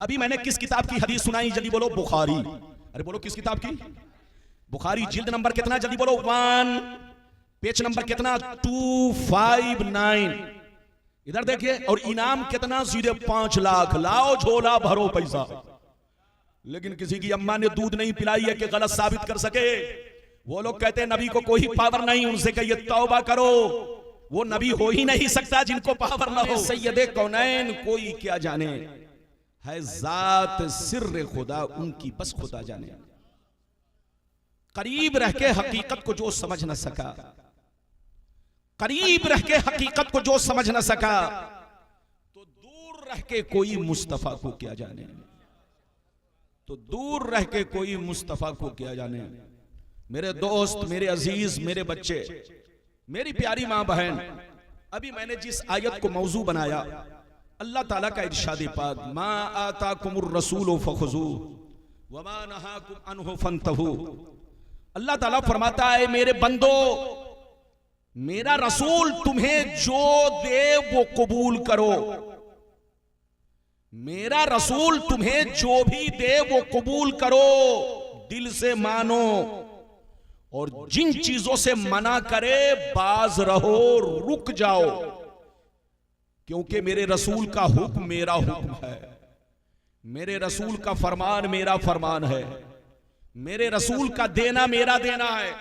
अभी मैंने किस किताब की हदीस सुनाई, जल्दी बोलो। बुखारी। अरे बोलो किस किताब की? बुखारी। जिल्द नंबर कितना, जल्दी बोलो। 1, पेज नंबर कितना? 259। इधर देखिए। और इनाम कितना? सीधे 5 लाख। लाओ झोला भरो पैसा। लेकिन किसी की अम्मा ने दूध नहीं पिलाई है कि गलत साबित कर सके। वो लोग कहते हैं नबी को कोई पावर नहीं, उनसे कहिए तौबा करो। वो नबी हो ही नहीं सकता जिनको पावर ना हो। सैयदे कौनैन कोई क्या जाने, है जात सिर्र खुदा, उनकी बस खुदा जाने। करीब रह के हकीकत को जो समझ न सका, करीब रह के हकीकत को जो समझ न सका, तो दूर रह के कोई मुस्तफा को क्या जाने। तो दूर रह के कोई मुस्तफा को क्या जाने। मेरे दोस्त, मेरे अजीज, मेरे बच्चे, मेरी प्यारी मां बहन, अभी मैंने जिस आयत को मौजू बनाया, अल्लाह ताला का इरशाद पाक, मा आताकुमुर रसूल फखुजू वमा नहाकुम अन्हु फंतहू। अल्लाह ताला फरमाता है, मेरे बंदो, मेरा रसूल तुम्हें जो दे वो कबूल करो। मेरा रसूल तुम्हें जो भी दे वो कबूल करो, दिल से मानो, और जिन चीजों से मना करे बाज रहो, रुक जाओ, क्योंकि मेरे रसूल का हुक्म मेरा हुक्म है, मेरे रसूल का फरमान मेरा फरमान है, मेरे रसूल का देना मेरा देना है,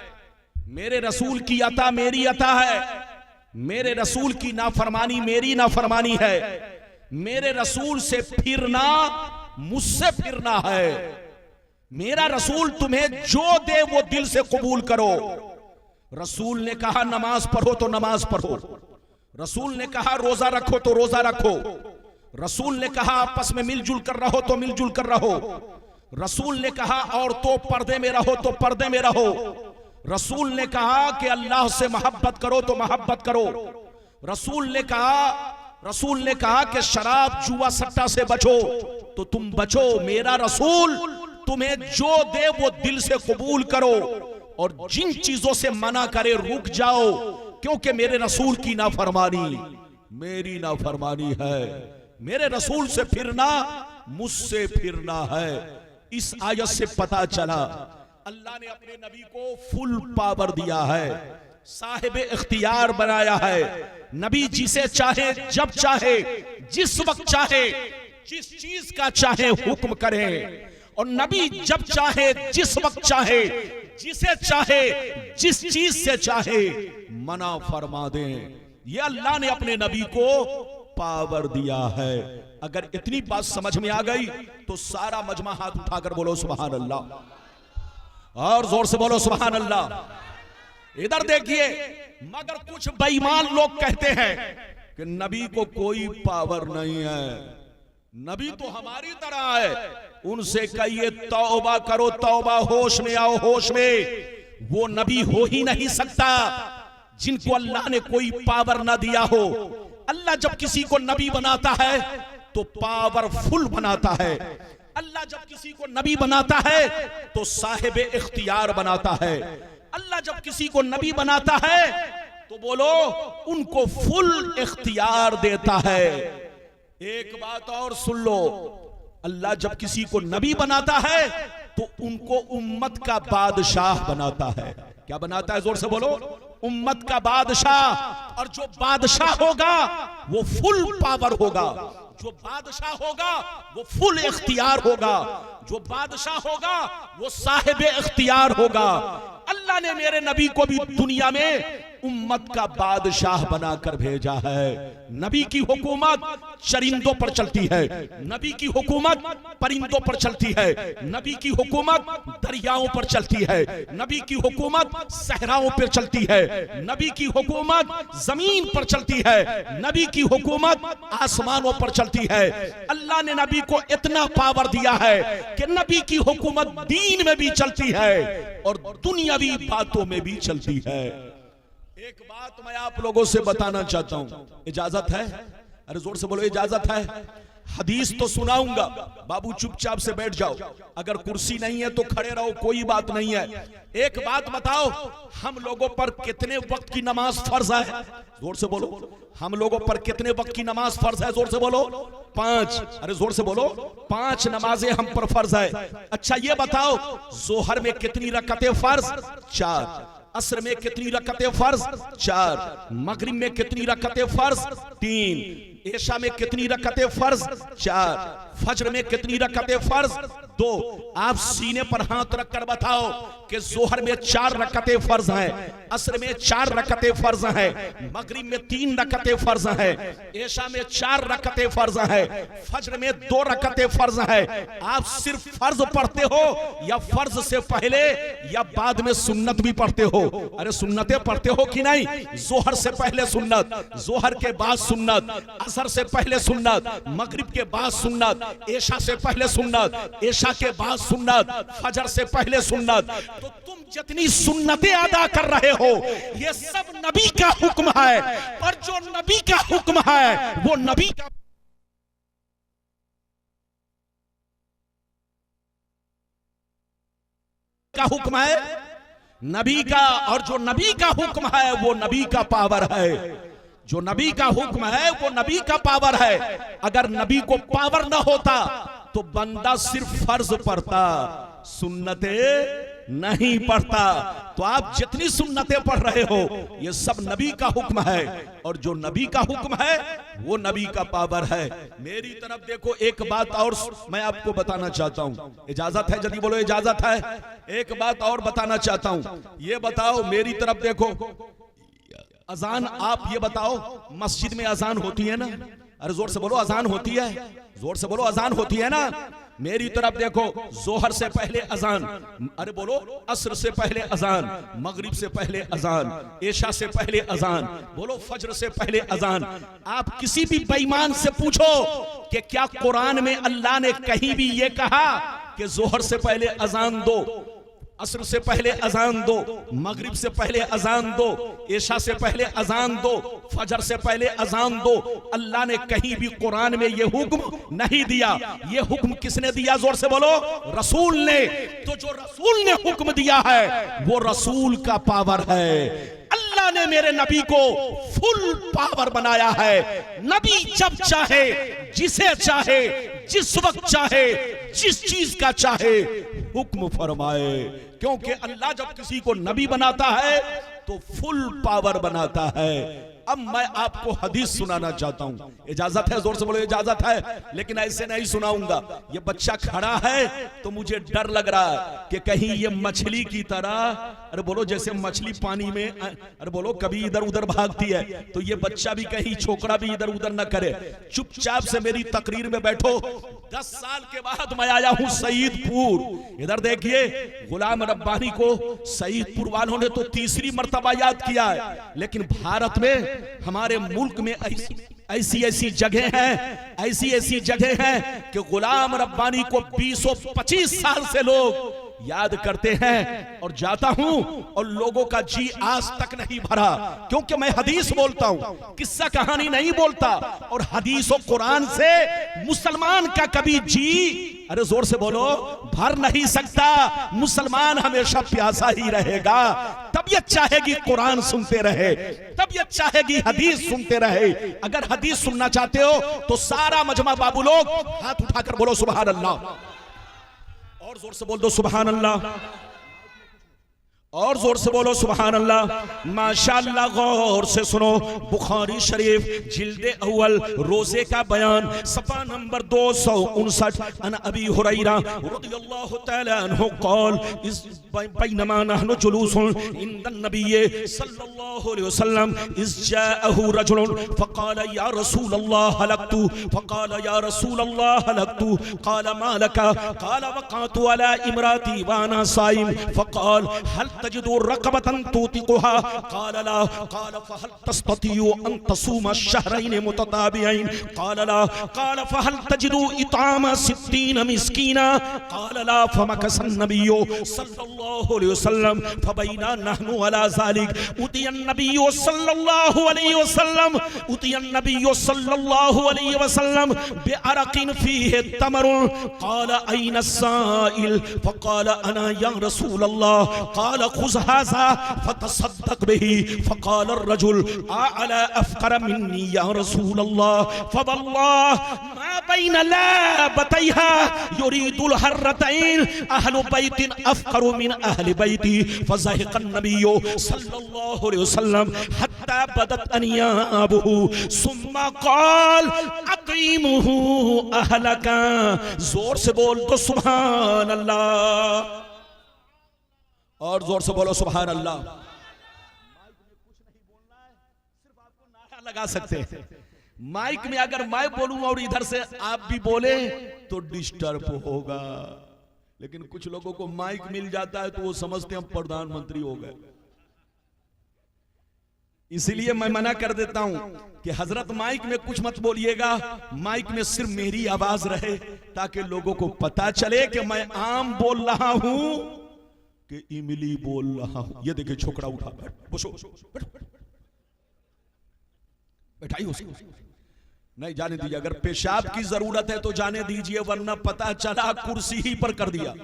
मेरे रसूल की अता मेरी अता है, मेरे रसूल की नाफरमानी मेरी नाफरमानी है, मेरे रसूल से फिरना मुझसे फिरना है। मेरा रसूल तुम्हें जो दे वो दिल से कबूल करो। रसूल ने कहा नमाज पढ़ो तो नमाज पढ़ो, रसूल ने कहा रोजा रखो तो रोजा रखो, रसूल ने कहा आपस में मिलजुल कर रहो तो मिलजुल कर रहो, रसूल ने कहा औरतों पर्दे में रहो तो पर्दे में रहो, रसूल ने कहा कि अल्लाह से मोहब्बत करो तो मोहब्बत करो, रसूल ने कहा कि शराब जुआ सट्टा से बचो तो तुम बचो। मेरा रसूल तुम्हें जो दे वो दिल से कबूल करो, और जिन चीजों से मना करे रुक जाओ, क्योंकि मेरे रसूल की नाफरमानी मेरी नाफरमानी है, मेरे रसूल से फिरना मुझसे फिरना है। इस आयत से पता चला अल्लाह ने अपने नबी को फुल पावर दिया है, साहिब इख्तियार बनाया है। नबी जिसे चाहे जब चाहे जिस वक्त चाहे जिस चीज का चाहे हुक्म करे, और नबी जब चाहे जिस वक्त चाहे जिसे चाहे जिस चीज से चाहे मना फरमा दे। ये अल्लाह ने अपने नबी को पावर दिया है। अगर इतनी बात समझ में आ गई तो सारा मजमा हाथ उठाकर बोलो सुभान अल्लाह, और जोर से बोलो सुभान अल्लाह। इधर देखिए, मगर कुछ बेईमान लोग कहते हैं कि नबी को कोई पावर नहीं है, नबी तो हमारी तरह है। उनसे कहिए तौबा करो, तौबा, होश में आओ, होश में। वो नबी हो ही नहीं सकता जिनको अल्लाह ने कोई पावर ना दिया हो। अल्लाह जब किसी को नबी बनाता है तो पावरफुल बनाता है। अल्लाह जब किसी को नबी बनाता है तो साहिब इख्तियार बनाता है। अल्लाह जब किसी को नबी बनाता है तो बोलो उनको फुल इख्तियार देता है। एक बात और सुन लो, अल्लाह जब किसी को नबी बनाता है तो उनको उम्मत का बादशाह बनाता है। क्या बनाता है? जोर से बोलो, उम्मत का बादशाह। और जो बादशाह होगा वो फुल पावर होगा, जो बादशाह होगा वो फुल इख्तियार होगा, जो बादशाह होगा वो साहिब इख्तियार होगा। अल्लाह ने मेरे नबी को भी दुनिया में उम्मत का बादशाह बनाकर भेजा है। नबी की हुकूमत चरिंदों पर चलती है, नबी की हुकूमत परिंदों पर चलती है, नबी की हुकूमत दरियाओं पर चलती है, नबी की हुकूमत सहराओं पर चलती है, नबी की हुकूमत जमीन पर चलती है, नबी की हुकूमत आसमानों पर चलती है। अल्लाह ने नबी को इतना पावर दिया है कि नबी की हुकूमत दीन में भी चलती है और दुनियावी बातों में भी चलती है। एक बात मैं आप लोगों से बताना चाहता हूं, इजाजत है? अरे जोर से बोलो, इजाजत है? हदीस तो सुनाऊंगा, बाबू चुपचाप से बैठ जाओ, अगर कुर्सी नहीं है तो खड़े रहो, कोई बात नहीं है। एक बात बताओ, हम लोगों पर कितने वक्त की नमाज फर्ज है? जोर से बोलो। हम लोगों पर कितने वक्त की नमाज फर्ज है? जोर से बोलो। 5। अरे जोर से बोलो। 5 नमाजें हम पर फर्ज है। अच्छा ये बताओ, जोहर में कितनी रकअतें फर्ज? 4। असर में कितनी रकअतें फर्ज? 4। मगरिब में कितनी रकअतें फर्ज? 3। ऐशा में कितनी रकअतें फर्ज? 4। फज्र में कितनी रकअतें फर्ज? 2। आप सीने पर हाथ रखकर बताओ कि जोहर में 4 रकअतें फर्ज हैं, असर में 4 रकअतें फर्ज हैं, मगरिब में 3 रकअतें फर्ज हैं, ऐशा में 4 रकअतें फर्ज हैं, फज्र में 2 रकअतें फर्ज हैं। आप सिर्फ फर्ज पढ़ते हो या फर्ज से पहले या बाद में सुन्नत भी पढ़ते हो? अरे सुन्नतें पढ़ते हो कि नहीं? जोहर से पहले सुन्नत, जोहर के बाद सुन्नत, असर से पहले सुन्नत, मगरिब के बाद सुन्नत, ऐशा से पहले सुन्नत, ऐशा के बाद सुन्नत, फजर से पहले सुन्नत। तो तुम जितनी सुन्नतें अदा कर रहे हो ये सब नबी का हुक्म है, और जो नबी का हुक्म है वो नबी का हुक्म है, नबी का, और जो नबी का हुक्म है वो नबी का पावर है। जो नबी का हुक्म है वो नबी का पावर है। अगर नबी को पावर ना होता तो बंदा सिर्फ फर्ज पढ़ता, सुन्नतें नहीं पढ़ता। तो आप जितनी सुन्नतें पढ़ रहे हो ये सब नबी का हुक्म है, और जो नबी का हुक्म है वो नबी का पावर है। मेरी तरफ देखो, एक बात और मैं आपको बताना चाहता हूं, इजाजत है? जल्दी बोलो, इजाजत है? एक बात और बताना चाहता हूं, ये बताओ, मेरी तरफ देखो, अजान आप ये बताओ, मस्जिद में अजान होती है ना? अरे जोर से बोलो, अजान होती है? जोर से बोलो, अजान होती है ना? मेरी तरफ देखो, जोहर से पहले अजान, अरे बोलो, असर से पहले अजान, मगरिब से पहले अजान, ऐशा से पहले अजान, बोलो फज्र से पहले अजान। आप किसी भी बेईमान से पूछो कि क्या कुरान में अल्लाह ने कहीं भी ये कहा कि जोहर से पहले अजान दो, असर से पहले अजान दो, मगरिब से पहले अजान दो, ऐशा से पहले अजान दो, फजर से पहले अजान दो? अल्लाह ने कहीं भी कुरान में ये हुक्म नहीं दिया। ये हुक्म किसने दिया? जोर से बोलो, रसूल ने। तो जो रसूल ने हुक्म दिया है वो रसूल का पावर है। अल्लाह ने मेरे नबी को फुल पावर बनाया है। नबी जब चाहे, जिसे चाहे, जिस वक्त चाहे, जिस चीज का चाहे हुक्म फरमाए, क्योंकि अल्लाह जब किसी को नबी बनाता है तो फुल पावर बनाता है। अब मैं आपको हदीस सुनाना चाहता हूं, इजाजत है? जोर से बोलो, इजाजत है? लेकिन ऐसे नहीं सुनाऊंगा। ये बच्चा खड़ा है तो मुझे डर लग रहा है कि कहीं ये मछली की तरह, अरे बोलो, जैसे मछली पानी में, अरे बोलो, कभी इधर उधर भागती है, तो ये बच्चा भी कहीं, छोकरा भी इधर उधर न करे। चुपचाप से मेरी तकरीर में बैठो। 10 साल के बाद मैं आया हूं सईदपुर। इधर देखिए, गुलाम रब्बानी को सईदपुर वालों ने तो तीसरी मर्तबा याद किया है, लेकिन भारत में, हमारे मुल्क में ऐसी ऐसी जगह हैं, ऐसी ऐसी जगह हैं कि गुलाम रब्बानी को 20-25 साल से लोग याद करते हैं। और जाता हूं और लोगों का जी आज तक नहीं भरा, क्योंकि मैं हदीस बोलता हूं, किस्सा कहानी नहीं बोलता। और हदीस और कुरान से मुसलमान का कभी जी, अरे जोर से बोलो, भर नहीं सकता। मुसलमान हमेशा प्यासा ही रहेगा। तबीयत चाहेगी कुरान सुनते रहे, तबीयत चाहेगी हदीस सुनते रहे। अगर हदीस सुनना चाहते हो तो सारा मजमा बाबू लोग हाथ उठाकर बोलो सुभान अल्लाह, और जोर से बोल दो सुभान अल्लाह, और जोर से बोलो सुभान अल्लाह। माशाअल्लाह, गौर से सुनो, बुखारी शरीफ जिल्दे अव्वल रोजे का बयान, सफा नंबर 259। अन अबी हुरैरा रदियल्लाहु तआला अन्हु क़ाल इस बैनमा नहनु जुलूसुन इंदन नबिय्य सल्लल्लाहु अलैहि वसल्लम इस जाअहु रजुलन फक़ाल या रसूल अल्लाह हलकतु फक़ाल या रसूल अल्लाह हलकतु क़ाल मा लका क़ाल वक़अतु अला इमराती व अना साइम फक़ाल हल तजिदु रक़बतन तुतिकुहा क़ाल ला क़ाल फहल तस्ततियु अन तसूम शहरैन मुतताबियैन क़ाल ला क़ाल फहल तजिदु इताम 60 मिस्कीना क़ाल ला फमकसन नबिय्यु सल्लल्लाहु अलैहि वसल्लम फबैना नहनु अला ज़ालिक उतियन नबिय्यु सल्लल्लाहु अलैहि वसल्लम उतियन नबिय्यु सल्लल्लाहु अलैहि वसल्लम बिअरकिन फीहि तमरुन क़ाल अयना साइल फ़क़ाल अना या रसूल अल्लाह क़ाल खुज़ हाज़ा फ़तसद्दक़ बिही फ़क़ाल अर्रजुल अला अफ़क़र मिन्नी या रसूल अल्लाह फ़वल्लाह मा बैन लाबतैहा युरीदुल हर्रतैन अहलु बैतिन अफ़क़रु मिन अहलि बैती फ़ज़हिक़न नबिय्यु सल्लल्लाहु अलैहि वसल्लम हत्ता बदत अनियाबुहु सुम्मा क़ाल अक़ीमुहु अहलका। जोर से बोल तो सुभान अल्लाह, और जोर से बोलो सुभान अल्लाह। सिर्फ आपको नारा लगा सकते हैं। माइक में अगर मैं बोलूं और इधर से आप भी बोले तो डिस्टर्ब होगा, लेकिन कुछ लोगों को माइक मिल जाता है तो वो समझते हैं हम प्रधानमंत्री हो गए। इसलिए मैं मना कर देता हूं कि हजरत माइक में कुछ मत बोलिएगा, माइक में सिर्फ मेरी आवाज रहे ताकि लोगों को पता चले कि मैं आम बोल रहा हूं कि इमली बोल रहा हूं। ये देखिए छोकरा उठा, बैठाई उसको, नहीं जाने दीजिए। अगर पेशाब की जरूरत है तो जाने दीजिए, वरना पता चला कुर्सी ही पर कर दिया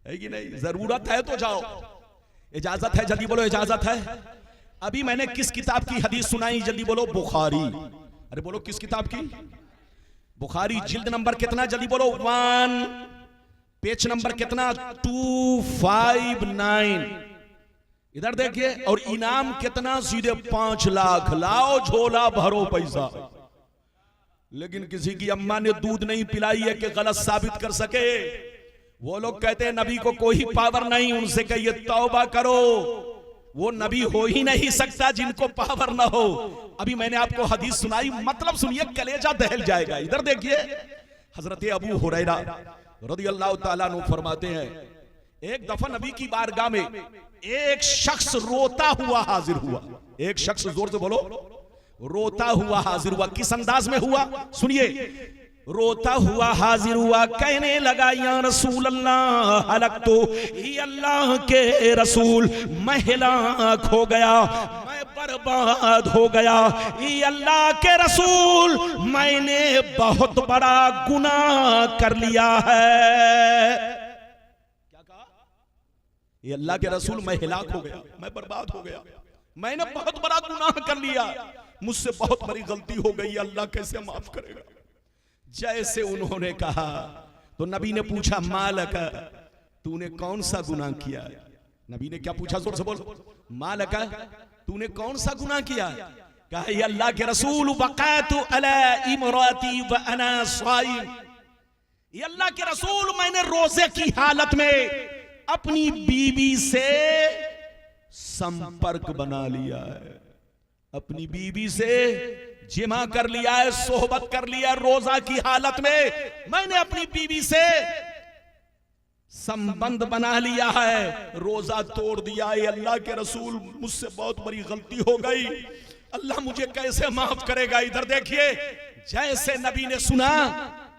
है कि नहीं। जरूरत है तो जाओ, इजाजत है जल्दी बोलो, इजाजत है। अभी मैंने किस किताब की हदीस सुनाई, जल्दी बोलो, बुखारी। अरे बोलो किस किताब की? बुखारी। जिल्द नंबर कितना, जल्दी बोलो? 1, पेज नंबर कितना? 259। इधर देखिए, और इनाम कितना? सीधे 5 लाख। लाओ झोला भरो पैसा। लेकिन किसी की अम्मा ने दूध नहीं पिलाई है कि गलत साबित कर सके। वो लोग कहते हैं नबी को कोई पावर नहीं, उनसे कहिए तौबा करो, वो नबी हो ही नहीं सकता जिनको पावर ना हो। अभी मैंने आपको हदीस सुनाई, मतलब सुनिए, कलेजा दहल जाएगा। इधर देखिए, हजरत अबू हुरैरा रदियल्लाहु ताला अन्हु फरमाते हैं, एक दफा नबी की बारगाह में एक शख्स रोता हुआ हाजिर हुआ। एक शख्स, जोर से बोलो, रोता हुआ हाजिर हुआ। किस अंदाज में हुआ सुनिए, रोता हुआ हाजिर हुआ, कहने लगा या रसूल अल्लाह हलकतु, ये अल्लाह के रसूल मैं हिलाक हो गया, मैं बर्बाद हो गया। ये अल्लाह के रसूल मैंने बहुत बड़ा गुनाह कर लिया है। क्या कहा? ये अल्लाह के रसूल मैं हिलाक हो गया, मैं बर्बाद हो गया, मैंने बहुत बड़ा गुनाह कर लिया, मुझसे बहुत बड़ी गलती हो गई, अल्लाह कैसे माफ करेगा। जैसे उन्होंने कहा तो नबी ने पूछा, मालक, तूने कौन सा गुनाह किया? नबी ने क्या पूछा? जोर से बोल, मालक, तूने कौन सा गुनाह किया? कहा, ये अल्लाह के रसूल वक़अतु अला इमराती व अना साइम, ये अल्लाह के रसूल मैंने रोजे की हालत में अपनी बीवी से संपर्क बना लिया है, अपनी बीवी से जिमा कर लिया है, सोहबत कर लिया। रोजा की हालत में मैंने अपनी बीवी से संबंध बना लिया है, रोजा तोड़ दिया है। अल्लाह के रसूल मुझसे बहुत बड़ी गलती हो गई, अल्लाह मुझे कैसे माफ करेगा। इधर देखिए, जैसे नबी ने सुना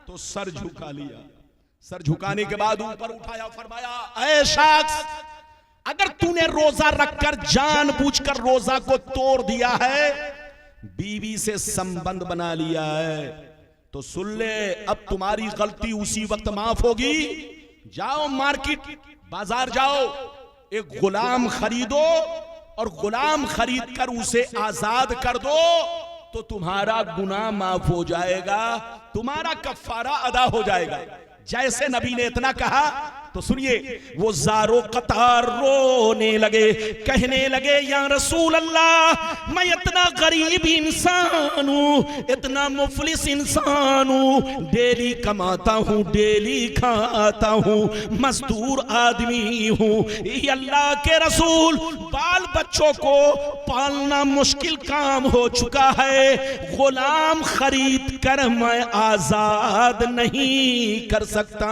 तो सर झुका लिया। सर झुकाने के बाद ऊपर उठाया, फरमाया, ऐ शख्स, अगर तूने रोजा रखकर जानबूझकर रोजा को तोड़ दिया है, बीवी से संबंध बना लिया है, तो सुन ले, अब तुम्हारी गलती उसी वक्त माफ होगी। जाओ मार्केट, बाजार जाओ, एक गुलाम खरीदो और गुलाम खरीद कर उसे आजाद कर दो, तो तुम्हारा गुनाह माफ हो जाएगा, तुम्हारा कफारा अदा हो जाएगा। जैसे नबी ने इतना कहा तो सुनिए, वो ज़ारो कतार रोने लगे, कहने लगे, या रसूल अल्लाह, मैं इतना गरीब इंसान हूँ, इतना मुफलिस इंसान हूँ, डेली कमाता हूँ, डेली खाता हूँ, मजदूर आदमी हूँ। ये अल्लाह के रसूल, बाल बच्चों को पालना मुश्किल काम हो चुका है, गुलाम खरीद कर मैं आजाद नहीं कर सकता।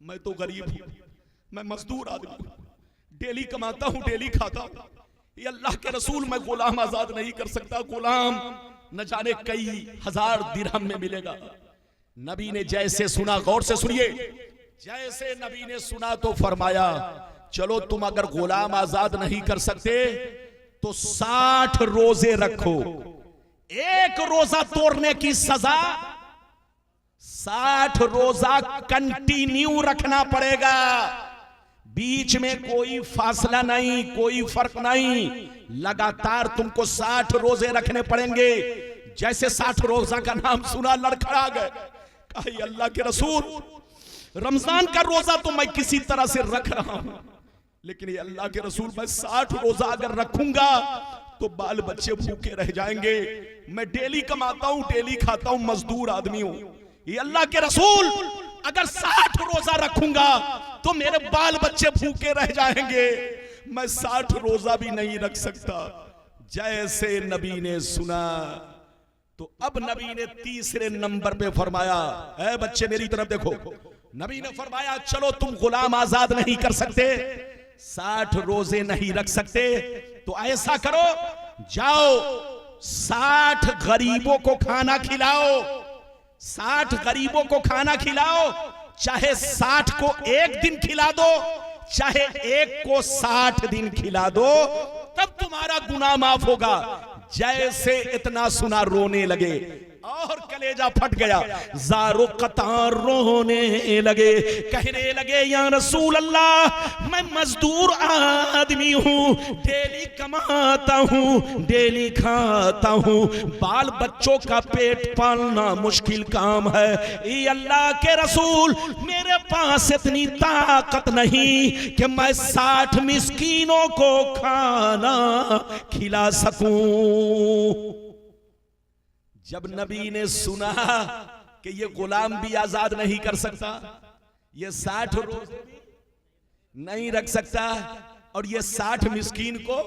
मैं तो गरीब हूं, मैं मजदूर आदमी हूं, डेली कमाता हूं, डेली खाता हूं। ये अल्लाह के रसूल, मैं गुलाम आजाद नहीं कर सकता, गुलाम न जाने कई हजार दिरहम में मिलेगा। नबी ने जैसे सुना, गौर से सुनिए, जैसे नबी ने सुना तो फरमाया, चलो तुम अगर गुलाम आजाद नहीं कर सकते तो 60 रोजे रखो, एक रोजा तोड़ने की सजा 60 रोजा कंटिन्यू रखना पड़ेगा, बीच में कोई फासला नहीं, कोई फर्क नहीं, लगातार तुमको 60 रोजे रखने पड़ेंगे। जैसे 60 रोजा का नाम सुना लड़खड़ा गए, कहा अल्लाह के रसूल रमजान का रोजा तो मैं किसी तरह से रख रहा हूं, लेकिन ये अल्लाह के रसूल मैं 60 रोजा अगर रखूंगा तो बाल बच्चे भूखे रह जाएंगे, मैं डेली कमाता हूं, डेली खाता हूं, मजदूर आदमी हूं। ये अल्लाह के रसूल अगर 60 रोजा रखूंगा तो मेरे बाल बच्चे भूखे रह जाएंगे, मैं 60 रोजा भी नहीं रख सकता। जैसे नबी ने सुना तो अब नबी ने तीसरे नंबर पे फरमाया, ऐ बच्चे मेरी तरफ देखो, नबी ने फरमाया चलो तुम गुलाम आजाद नहीं कर सकते, 60 रोजे नहीं रख सकते, तो ऐसा करो जाओ 60 गरीबों को खाना खिलाओ, 60 गरीबों को खाना खिलाओ, चाहे 60 को एक दिन खिला दो, चाहे एक को 60 दिन खिला दो, तब तुम्हारा गुनाह माफ होगा। जैसे इतना सुना रोने लगे और कलेजा फट गया, ज़ारो कतार रोने लगे, कहने लगे या रसूल अल्लाह मैं मजदूर आदमी हूँ, डेली कमाता हूँ, डेली खाता हूँ, बाल बच्चों का पेट पालना मुश्किल काम है, ये अल्लाह के रसूल मेरे पास इतनी ताकत नहीं कि मैं 60 मिस्कीनों को खाना खिला सकूं। जब नबी ने सुना कि ये गुलाम भी आजाद नहीं कर सकता, ये 60 रोजे भी नहीं रख सकता और ये 60 मिस्कीन को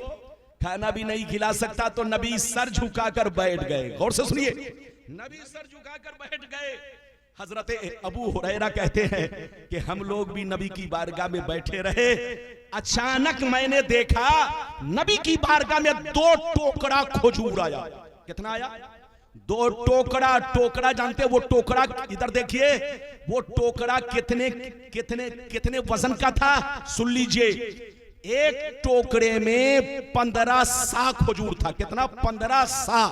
खाना भी नहीं खिला सकता, तो नबी सर झुकाकर बैठ गए। गौर से सुनिए, नबी सर झुकाकर बैठ गए। हजरत अबू हुरैरा कहते हैं कि हम लोग भी नबी की बारगाह में बैठे रहे, अचानक मैंने देखा नबी की बारगाह में 2 टोकरा खजूर आया। कितना आया? 2 टोकरा। टोकरा जानते हैं वो टोकरा, इधर देखिए, वो टोकरा कितने कितने कितने वजन का था सुन लीजिए। एक टोकरे में 15 सा खजूर था। कितना? 15 सा।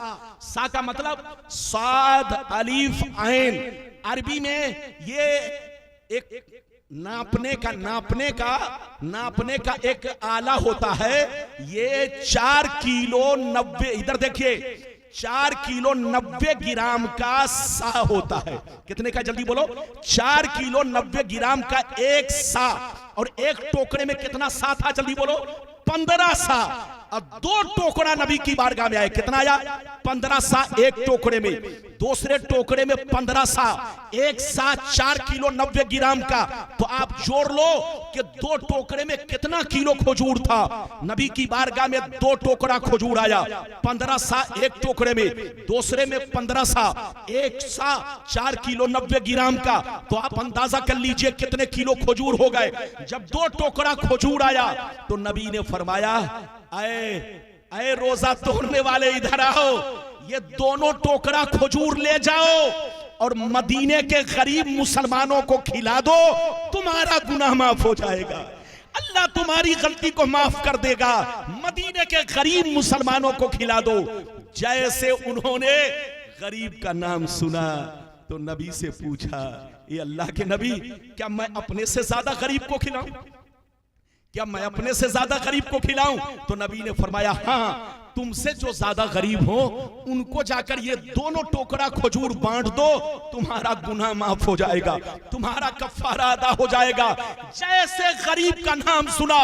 सा का मतलब साद अलीफ ऐन, अरबी में ये एक नापने का एक आला होता है। ये 4 किलो 90, इधर देखिए, 4 किलो 90 ग्राम का सा होता है। कितने का? जल्दी बोलो। 4 किलो 90 ग्राम का एक सा। और एक टोकरे में कितना सा था? जल्दी बोलो। 15 सा। और 2 टोकरा नबी की बारगाह में आए। कितना आया? 15 सा एक टोकरे में। दूसरे टोकरे में 15 सा। एक सा 4 किलो 90 ग्राम का। तो आप जोड़ लो कि 2 टोकरे में कितना किलो खजूर था। नबी की बारगाह में 2 टोकरा खजूर आया। 15 सा एक टोकरे में, दूसरे में 15 सा, एक सा 4 किलो 90 ग्राम का। तो आप अंदाजा कर लीजिए कितने किलो खजूर हो गए। जब 2 टोकरा खजूर आया तो नबी ने फरमाया, आए रोजा तोड़ने वाले इधर आओ, ये दोनों टोकरा खजूर ले जाओ और मदीने के गरीब मुसलमानों को खिला दो, तुम्हारा गुनाह माफ हो जाएगा, अल्लाह तुम्हारी गलती को माफ कर देगा। मदीने के गरीब मुसलमानों को खिला दो। जैसे उन्होंने गरीब का नाम सुना तो नबी से पूछा, ये अल्लाह के नबी, क्या मैं अपने से ज्यादा गरीब को खिलाऊं? क्या मैं अपने से ज्यादा गरीब को खिलाऊं? तो नबी ने फरमाया, हाँ, तुमसे जो ज्यादा गरीब हो उनको जाकर ये दोनों टोकरा खजूर बांट दो, तुम्हारा गुनाह माफ हो जाएगा, तुम्हारा कफारा अदा हो जाएगा। जैसे गरीब का नाम सुना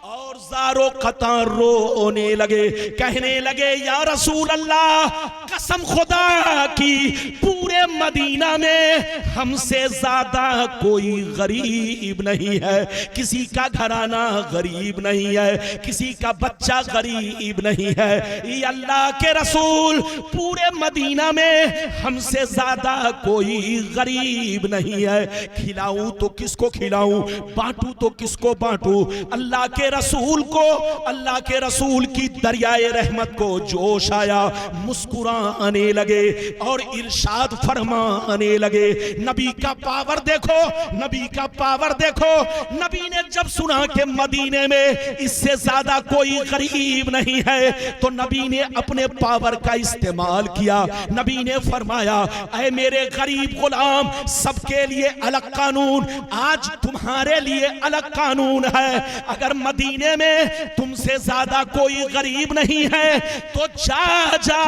और ज़ारो कतार रोने लगे, कहने लगे, या रसूल अल्लाह, कसम खुदा की पूरे मदीना में हमसे ज्यादा कोई गरीब नहीं है, किसी का घराना गरीब नहीं है, किसी का बच्चा गरीब नहीं है। ये अल्लाह के रसूल, पूरे मदीना में हमसे ज्यादा कोई गरीब नहीं है। खिलाऊं तो किसको खिलाऊं, बांटूं तो किसको बांटूं? अल्लाह के रसूल को, अल्लाह के रसूल की दरियाए रहमत को जोश आया, मुस्कुराने लगे और इरशाद फरमाने लगे। नबी का पावर देखो, नबी का पावर देखो। नबी ने जब सुना कि मदीने में इससे ज्यादा कोई गरीब नहीं है, तो नबी ने अपने पावर का इस्तेमाल किया। नबी ने फरमाया, ऐ मेरे गरीब गुलाम, सबके लिए अलग कानून, आज तुम्हारे लिए अलग कानून है। अगर मदीने में तुमसे ज्यादा कोई गरीब नहीं है तो जा जा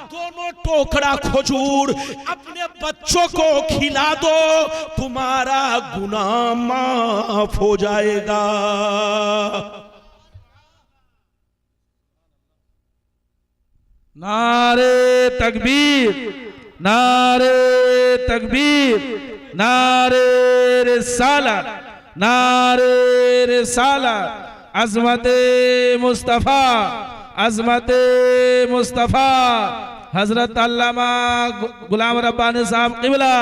दोनों टोकरा खजूर अपने बच्चों को खिला दो, तुम्हारा गुनाह माफ हो जाएगा। नारे तकबीर, नारे तकबीर, नारे रिसालत, नारे रिसालत। अज़मते मुस्तफ़ा, अज़मते मुस्तफ़ा हजरत अल्लामा गुलाम रब्बानी साहब क़िबला।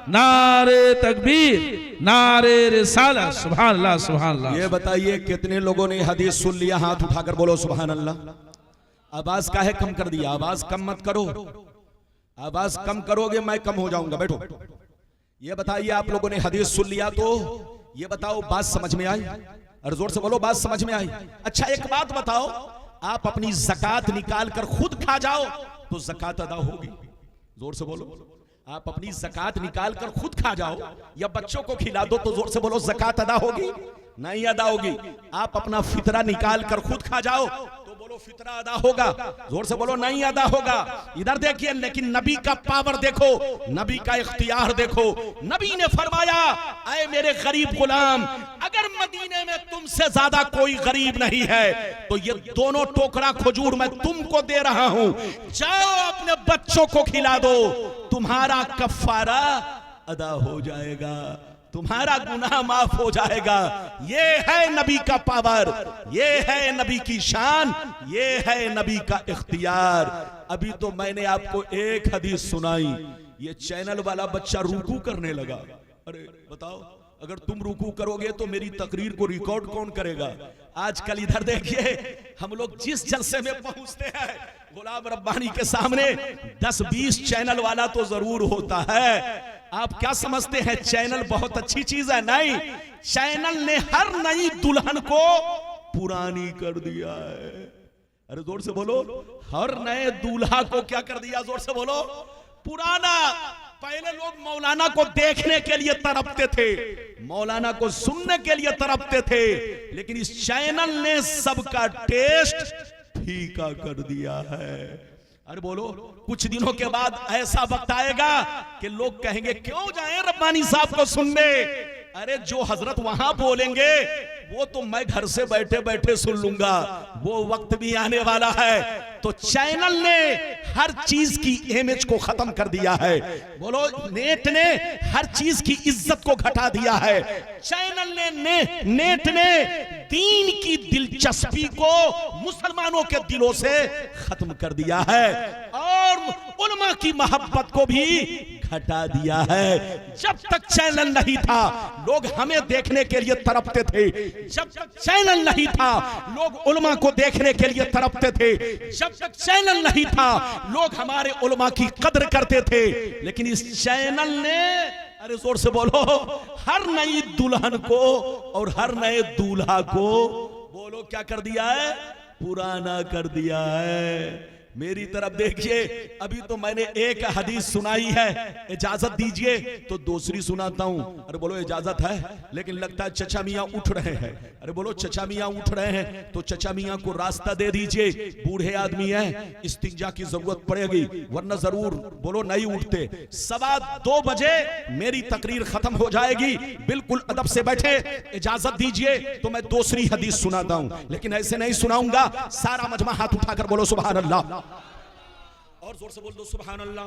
नारे तकबीर, नारे रिसालत। सुभान अल्लाह, सुभान अल्लाह। ये बताइए कितने लोगों ने हदीस सुन लिया? हाथ उठाकर बोलो सुभान अल्लाह। आवाज काहे कम कर दिया? आवाज कम मत करो, आवाज कम करोगे मैं कम हो जाऊंगा। बैठो। ये बताइए आप लोगों ने हदीस सुन लिया, तो ये बताओ बात समझ में आई? और जोर से बोलो बात समझ में आई? अच्छा एक बात बताओ, आप अपनी ज़कात निकाल कर खुद खा जाओ तो ज़कात अदा होगी? जोर से बोलो। आप अपनी ज़कात निकाल कर खुद खा जाओ या बच्चों को खिला दो तो जोर से बोलो ज़कात अदा होगी? नहीं अदा होगी। आप अपना फितरा निकाल कर खुद खा जाओ तो बोलो फितरा अदा होगा? जोर से बोलो नहीं अदा होगा। इधर देखिए, लेकिन नबी का पावर देखो, नबी का इख्तियार देखो। नबी ने फरमाया, ऐ मेरे गरीब गुलाम, अगर मदीने में तुमसे ज्यादा कोई गरीब नहीं है तो ये दोनों टोकरा खजूर मैं तुमको दे रहा हूं, जाओ अपने बच्चों को खिला दो, तुम्हारा कफारा अदा हो जाएगा, तुम्हारा गुनाह माफ हो जाएगा। ये है नबी का पावर, ये है नबी की शान, ये है नबी का इख्तियार। अभी तो मैंने आपको एक हदीस सुनाई, ये चैनल वाला बच्चा रुकू करने लगा। अरे बताओ, अगर तुम रुकू करोगे तो मेरी तकरीर को रिकॉर्ड कौन करेगा? आजकल इधर देखिए, हम लोग जिस जलसे में पहुंचते हैं, गुलाम रब्बानी के सामने 10-20 चैनल वाला तो जरूर होता है। आप क्या समझते हैं चैनल बहुत अच्छी चीज है? नहीं, चैनल ने हर नई दुल्हन को पुरानी कर दिया है। अरे जोर से बोलो, हर नए दूल्हा को क्या कर दिया? जोर से बोलो, पुराना। पहले लोग मौलाना को देखने के लिए तड़पते थे, मौलाना को सुनने के लिए तड़पते थे, लेकिन इस चैनल ने सबका टेस्ट फीका कर दिया है। अरे बोलो, कुछ दिनों के बाद ऐसा वक्त आएगा कि लोग कहेंगे क्यों जाएं रब्बानी साहब को सुनने? अरे जो हजरत वहां बोलेंगे वो तो मैं घर से बैठे बैठे सुन लूंगा, वो वक्त भी आने वाला है। तो चैनल ने हर चीज की इमेज को खत्म कर दिया है। बोलो, नेट ने हर चीज की इज्जत को घटा दिया है। चैनल ने नेट ने दीन की दिलचस्पी को मुसलमानों के दिलों से खत्म कर दिया है और उलमा की मोहब्बत को भी घटा दिया है। जब तक चैनल नहीं था लोग हमें देखने के लिए तड़पते थे, जब तक चैनल नहीं था लोग उलमा को देखने के लिए तड़पते थे, जब तक चैनल नहीं था लोग हमारे उलमा की कदर करते थे। लेकिन इस चैनल ने, अरे जोर से बोलो, हर नई दुल्हन को और हर नए दूल्हा को, बोलो क्या कर दिया है? पुराना कर दिया है। मेरी तरफ देखिए, अभी तो मैंने एक हदीस सुनाई है, इजाजत दीजिए तो दूसरी सुनाता हूं। अरे बोलो इजाजत है, लेकिन लगता है चचा मियां उठ रहे हैं। अरे बोलो चचा मियां उठ रहे हैं तो चचा मियां को रास्ता दे दीजिए, बूढ़े आदमी हैं, इस्तिंजा की जरूरत पड़ेगी, वरना जरूर बोलो नहीं उठते। 2:15 बजे मेरी तकरीर खत्म हो जाएगी, बिल्कुल अदब से बैठे, इजाजत दीजिए तो मैं दूसरी हदीस सुनाता हूं, लेकिन ऐसे नहीं सुनाऊंगा। सारा मजमा हाथ उठाकर बोलो सुभान अल्लाह, और जोर से बोल दो सुभान अल्लाह,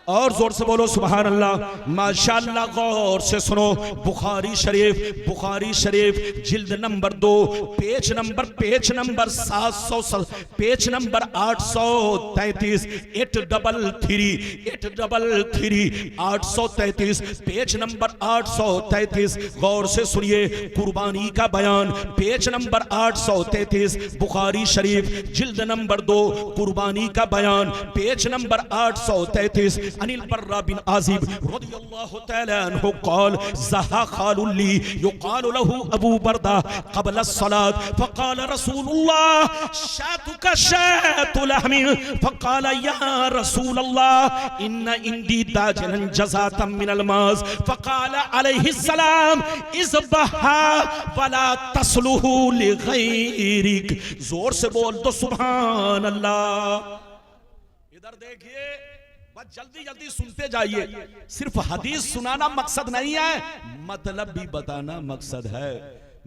और जोर से बोलो सुभान अल्लाह। माशाअल्लाह, गौर से सुनो। बुखारी शरीफ, बुखारी शरीफ जिल्द number 2, page number 700, page number 833, 833, page number 833। गौर से सुनिए, कुर्बानी का बयान, पेज नंबर 833, बुखारी शरीफ जिल्द नंबर 2, कुर्बानी का बयान, पेज नंबर 833। अनिल बर्रा बिन आजिब रदियल्लाहु तआला अन्हु क़ाल ज़हा ख़ालुल्ली युक़ालु लहू अबू बर्दा क़ब्ल अस्सलात फ़क़ाल रसूलुल्लाह शातुका शातु लहमी फ़क़ाल या रसूलल्लाह इन्ना इंदी दाजलन जज़ातम मिनल माज़ फ़क़ाल अलैहिस्सलाम इज़बहा वला तस्लुहु लिग़ैरिक। जोर से बोल दो सुभान अल्लाह। इधर देखिए, बस जल्दी जल्दी सुनते जाइए। सिर्फ हदीस सुनाना मकसद नहीं है, मतलब भी बताना मकसद है।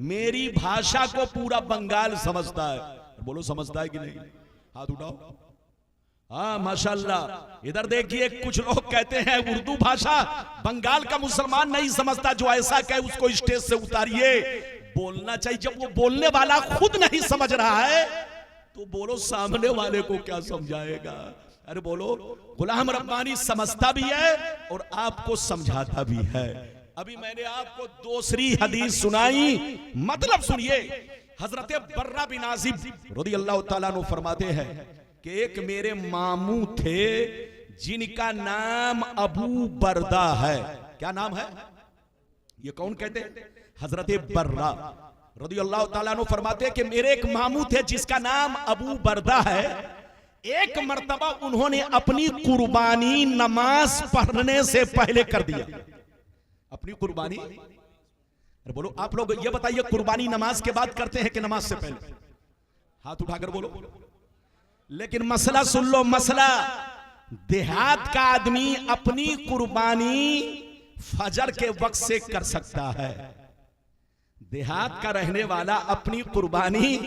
मेरी भाषा को पूरा बंगाल समझता है। बोलो समझता है कि नहीं? हाथ उठाओ। हाँ माशाल्लाह। इधर देखिए, कुछ लोग कहते हैं उर्दू भाषा बंगाल का मुसलमान नहीं समझता। जो ऐसा कहे उसको स्टेज से उतारिए। बोलना चाहिए। जब वो बोलने वाला खुद नहीं समझ रहा है तो बोलो सामने वाले को क्या समझाएगा। अरे बोलो, गुलाम रब्बानी समझता भी है और आपको समझाता भी है। अभी मैंने आपको दूसरी हदीस सुनाई, मतलब सुनिए। हजरत बर्रा बिन आजिब रदियल्लाहु ताला अन्हु फरमाते हैं कि एक मेरे मामू थे जिनका नाम अबू बर्दा है। क्या नाम है? ये कौन कहते हैं? हजरत बर्रा रदियल्लाहु ताला अन्हु फरमाते हैं कि मेरे एक मामू थे जिसका नाम अबू बर्दा है। एक मर्तबा उन्होंने अपनी कुर्बानी नमाज पढ़ने से पहले कर दिया। अपनी कुर्बानी, अरे बोलो आप लोग ये बताइए, कुर्बानी नमाज के बाद करते हैं कि नमाज से पहले? हाथ उठाकर बोलो। लेकिन मसला सुन लो, मसला देहात का आदमी अपनी कुर्बानी फजर के वक्त से कर सकता है। देहात का रहने वाला अपनी कुर्बानी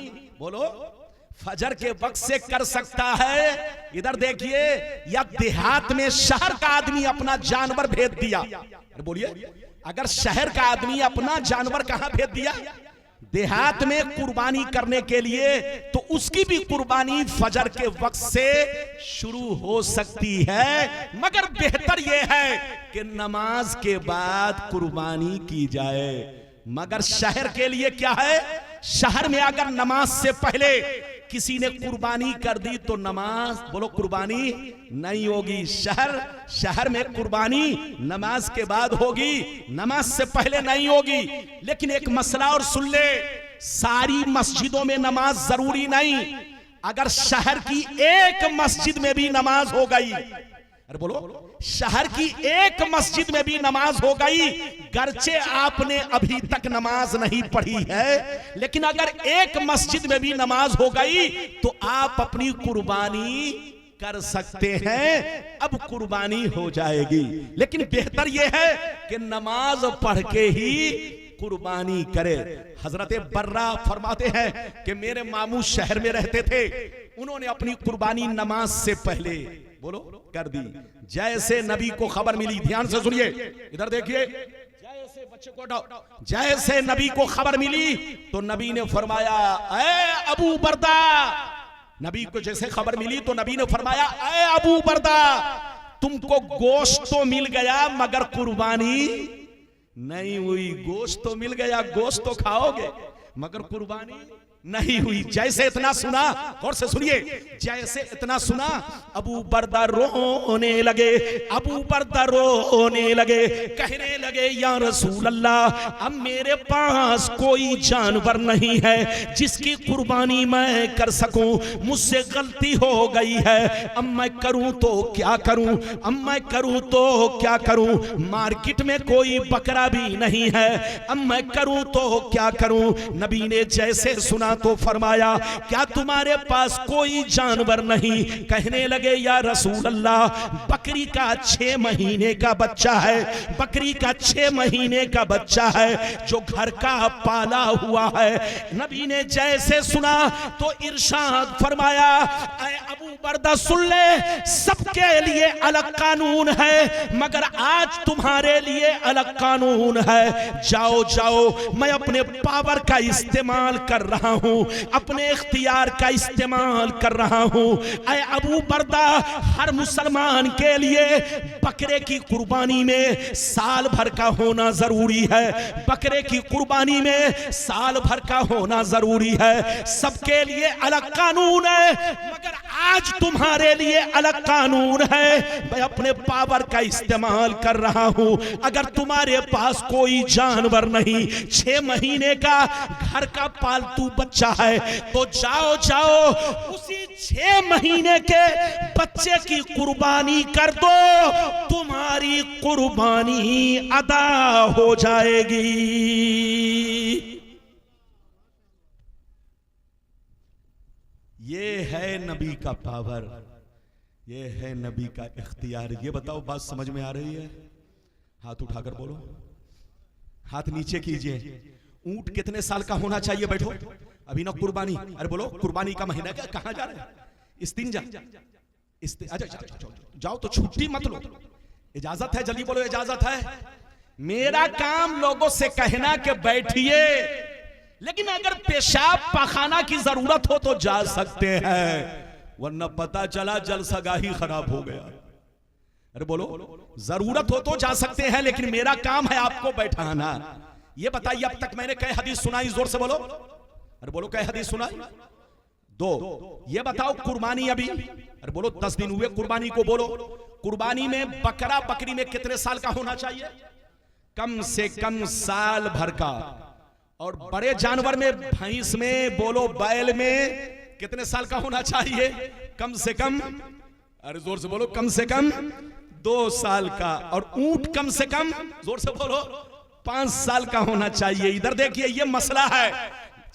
बोलो फजर के वक्त से कर सकता है। इधर देखिए, या देहात में शहर का आदमी अपना जानवर भेज दिया। अरे बोलिए, अगर शहर का आदमी अपना जानवर कहां भेज दिया? देहात में कुर्बानी करने के लिए, तो उसकी भी कुर्बानी फजर के वक्त से शुरू हो सकती है। मगर बेहतर यह है कि नमाज के बाद कुर्बानी की जाए। मगर शहर के लिए क्या है? शहर में अगर नमाज से पहले किसी ने कुर्बानी कर दी तो नमाज बोलो कुर्बानी नहीं होगी। शहर में कुर्बानी नमाज के बाद होगी, नमाज से पहले नहीं होगी। लेकिन एक मसला और सुन ले, सारी मस्जिदों में नमाज जरूरी नहीं। अगर शहर की एक मस्जिद में भी नमाज हो गई, अरे बोलो, शहर की एक मस्जिद में भी नमाज हो गई, गर्चे आपने अभी तक नमाज नहीं पढ़ी है, लेकिन अगर एक मस्जिद में भी नमाज हो गई तो आप अपनी कुर्बानी कर सकते हैं। अब कुर्बानी हो जाएगी। लेकिन बेहतर यह है कि नमाज पढ़ के ही कुर्बानी करे। हजरत बर्रा फरमाते हैं कि मेरे मामू शहर में रहते थे, उन्होंने अपनी कुर्बानी नमाज से पहले बोलो कर दी। जैसे नबी को खबर मिली, ध्यान से सुनिए, इधर देखिए, जैसे बच्चे को उठाओ, जैसे नबी को खबर मिली तो नबी ने फरमाया, ऐ अबू बर्दा। नबी को जैसे खबर मिली तो नबी ने फरमाया, ऐ अबू बर्दा, तुमको गोश्त तो मिल गया मगर कुर्बानी नहीं हुई। गोश्त तो मिल गया, गोश्त तो खाओगे, मगर कुर्बानी नहीं हुई। जैसे इतना सुना, और से सुनिए, जैसे इतना सुना अबू बर्दा रोने लगे। अबू बर्दा रोने लगे, कहने लगे, या रसूल अल्लाह, अब मेरे पास कोई जानवर नहीं है जिसकी कुर्बानी मैं कर सकूं। मुझसे गलती हो गई है, अब मैं करूं तो क्या करूं, अब मैं करूं तो क्या करूं। मार्केट में कोई बकरा भी नहीं है, अब मैं करूं तो क्या करूं। नबी ने जैसे सुना तो फरमाया, क्या तुम्हारे पास कोई जानवर नहीं? कहने लगे, या रसूल अल्लाह, बकरी का 6 महीने का बच्चा है, बकरी का 6 महीने का बच्चा है जो घर का पाला हुआ है। नबी ने जैसे सुना तो इरशाद फरमाया, ऐ अबू बर्दा सुन ले, सबके लिए अलग कानून है मगर आज तुम्हारे लिए अलग कानून है। जाओ जाओ, मैं अपने पावर का इस्तेमाल कर रहा हूं, अपने इख्तियार का इस्तेमाल कर रहा हूं। ऐ अबू बर्दा, हर मुसलमान के लिए बकरे की कुर्बानी में साल भर का होना जरूरी है। बकरे की कुर्बानी में साल भर का होना जरूरी है। सबके लिए अलग कानून है, मगर आज तुम्हारे लिए अलग कानून है, मैं अपने पावर का इस्तेमाल कर रहा हूं। अगर तुम्हारे पास कोई जानवर नहीं, 6 महीने का घर का पालतू बच्चा है, तो जाओ जाओ उसी 6 महीने के बच्चे की कुर्बानी कर दो, तुम्हारी कुर्बानी अदा हो जाएगी। ये है नबी का पावर, ये है नबी का इख्तियार। ये बताओ बात समझ में आ रही है? हाथ उठाकर बोलो, हाथ नीचे कीजिए। ऊंट कितने साल का होना चाहिए? बैठो, अभी ना कुर्बानी। अरे बोलो, कुर्बानी का महीना क्या? कहां जा रहे हैं? इस्तिंजा, जाओ तो छुट्टी मत लो। इजाजत है? जल्दी बोलो, इजाजत है। मेरा काम लोगों से कहना कि बैठिए, लेकिन अगर पेशाब पाखाना की जरूरत हो तो जा सकते हैं, वरना पता चला जलसगाही खराब हो गया। अरे बोलो, जरूरत हो तो जा सकते हैं, लेकिन मेरा काम है आपको बैठाना। ये बताइए अब तक मैंने कई हदीस सुनाई? जोर से बोलो। अरे बोलो, कई हदीस सुनाई? 2। ये बताओ कुर्बानी अभी, अरे बोलो 10 दिन हुए कुर्बानी को। बोलो, कुर्बानी में बकरा बकरी में कितने साल का होना चाहिए? कम से कम साल भर का। और बड़े जानवर में, भैंस में, बोलो बैल में कितने साल का होना चाहिए? कम से कम, अरे जोर से बोलो, कम से कम 2 साल का। और ऊंट कम से कम, जोर से बोलो, 5 साल का होना चाहिए। इधर देखिए, ये मसला है।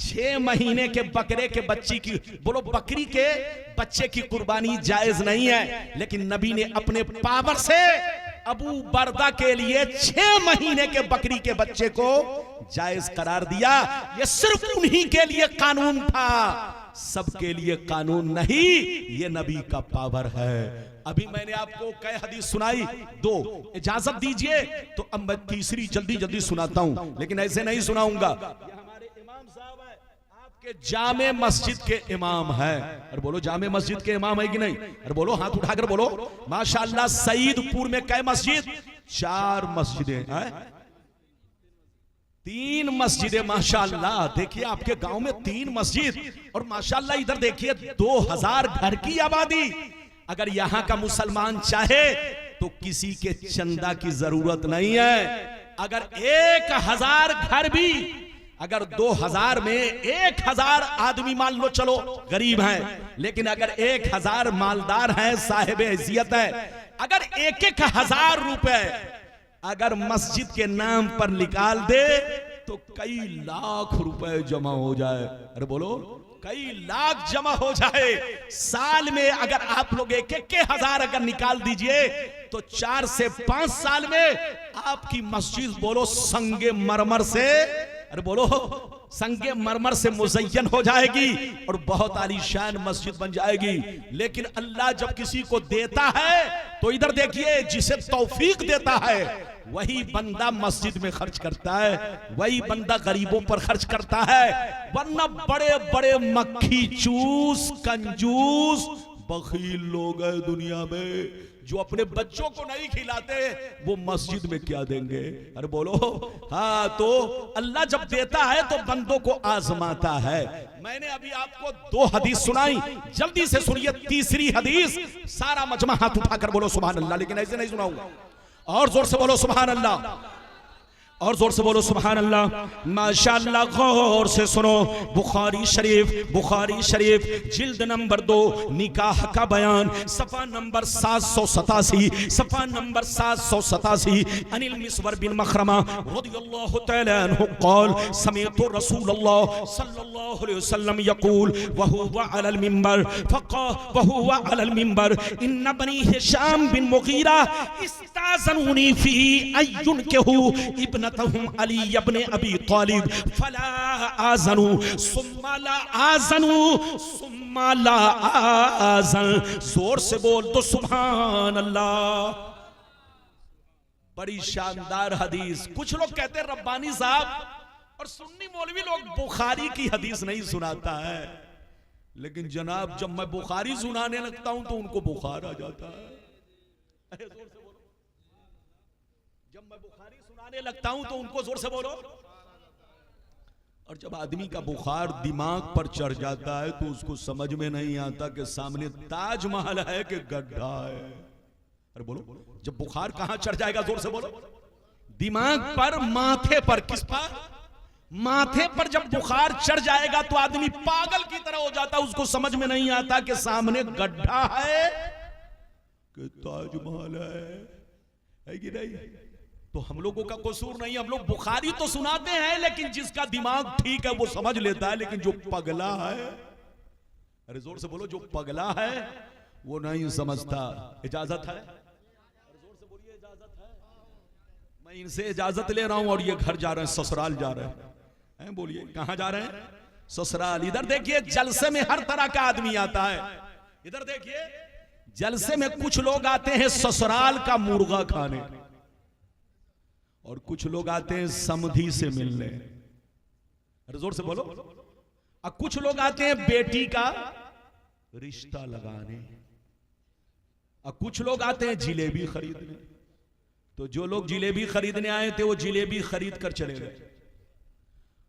6 महीने के बकरे के बच्ची की, बोलो बकरी के बच्चे की कुर्बानी जायज नहीं है, लेकिन नबी ने अपने पावर से अबू बरदा के लिए 6 महीने के बकरी के बच्चे को जायज करार दिया। ये सिर्फ उन्हीं के लिए कानून था, सबके लिए कानून नहीं। ये नबी का पावर है। अभी मैंने आपको कई हदीस सुनाई, 2। इजाजत दीजिए तो अब मैं तीसरी जल्दी जल्दी सुनाता हूं, लेकिन ऐसे नहीं सुनाऊंगा। ये हमारे इमाम साहब है, आपके जामे मस्जिद के इमाम है। और बोलो, जामे मस्जिद के इमाम है कि नहीं? अरे बोलो, हाथ उठाकर बोलो। माशाअल्लाह, सईदपुर में कई मस्जिद? 4 मस्जिदें हैं, 3 मस्जिदें। माशाअल्लाह, देखिए आपके गांव में 3 मस्जिद। और माशाअल्लाह इधर देखिए 2000 घर की आबादी। अगर यहां का मुसलमान चाहे तो किसी के चंदा की जरूरत नहीं है। अगर 1000 घर भी, अगर 2000 में 1000 आदमी मान लो, चलो गरीब हैं, लेकिन अगर 1000 मालदार हैं, साहिब हैसियत है, अगर 1-1000 रुपए अगर मस्जिद के नाम पर निकाल दे तो कई लाख रुपए जमा हो जाए। अरे बोलो, कई लाख जमा हो जाए। साल में अगर आप लोग 1-1000 अगर निकाल दीजिए तो 4 से 5 साल में आपकी मस्जिद, बोलो संगे मरमर से, अरे बोलो संगे मरमर से मुज़य्यन हो जाएगी और बहुत आलीशान मस्जिद बन जाएगी। लेकिन अल्लाह जब किसी को देता है तो इधर देखिए, जिसे तौफीक देता है वही बंदा मस्जिद में खर्च करता है, वही बंदा गरीबों पर खर्च करता है। वरना बड़े बड़े मक्खी चूस, कंजूस, बखील लोग हैं दुनिया में, जो अपने बच्चों को नहीं खिलाते, वो मस्जिद में क्या देंगे? अरे बोलो, हाँ। तो अल्लाह जब देता है तो बंदों को आजमाता है। मैंने अभी आपको 2 हदीस सुनाई, जल्दी से सुनिए तीसरी हदीस। सारा मजमा हाथ उठाकर बोलो सुभान अल्लाह, लेकिन ऐसे नहीं सुनाऊंगा। और जोर से बोलो सुभान अल्लाह, और जोर से बोलो सुभान अल्लाह। माशाअल्लाह, गौर से सुनो। बुखारी शरीफ जिल्द नंबर 2, निकाह का बयान, सफा नंबर 787, अनिल मिसवर बिन मखरमा रदियल्लाहु तआला अन्हु क़ाल समिअतु रसूलल्लाह सल्लल्लाहु अलैहि वसल्लम यक़ूल व हुवा अलल मिंबर इन्न बनी हिशाम बिन मुगीरा इस्ताज़नूनी फी अय्युनकहु इब्न अली इब्न अबी तालिब फला आज़नु सुम्मा ला आज़न। जोर से बोल तो सुभान अल्लाह। बड़ी शानदार हदीस। कुछ लोग कहते हैं रब्बानी साहब और सुन्नी मौलवी लोग बुखारी की हदीस नहीं सुनाता है, लेकिन जनाब जब मैं बुखारी सुनाने लगता हूं तो उनको बुखार आ जाता है। जोर से बोलो, जब मैं बुखारी सुनाने लगता हूं तो उनको जोर से बोलो। और जब आदमी का बुखार दिमाग पर चढ़ जाता है तो उसको समझ में नहीं आता कि सामने ताजमहल है कि गड्ढा है। अरे बोलो, जब बुखार कहां चढ़ जाएगा, जोर से बोलो। दिमाग पर, माथे पर। किस पर? माथे पर जब बुखार चढ़ जाएगा तो आदमी पागल की तरह हो जाता, उसको समझ में नहीं आता कि सामने गड्ढा है कि ताजमहल है कि नहीं। तो हम लोगों का कसूर नहीं, हम लोग बुखारी तो सुनाते हैं, लेकिन जिसका दिमाग ठीक है वो समझ लेता है, लेकिन जो पगला है, अरे जोर से बोलो, जो पगला है वो नहीं समझता। इजाजत है? जोर से बोलिए, इजाजत है? मैं इनसे इजाजत ले रहा हूं और ये घर जा रहे हैं, ससुराल जा रहे हैं। बोलिए कहां जा रहे हैं? ससुराल। इधर देखिए, जलसे में हर तरह का आदमी आता है। इधर देखिए, जलसे में कुछ लोग आते हैं ससुराल का मुर्गा खाने, और कुछ लोग आते हैं समधी से मिलने। अरे जोर से बोलो। और कुछ लोग आते हैं बेटी का रिश्ता लगाने, और कुछ लोग आते हैं जिलेबी खरीदने। तो जो लोग जिलेबी खरीदने आए थे वो जिलेबी खरीद कर चले गए,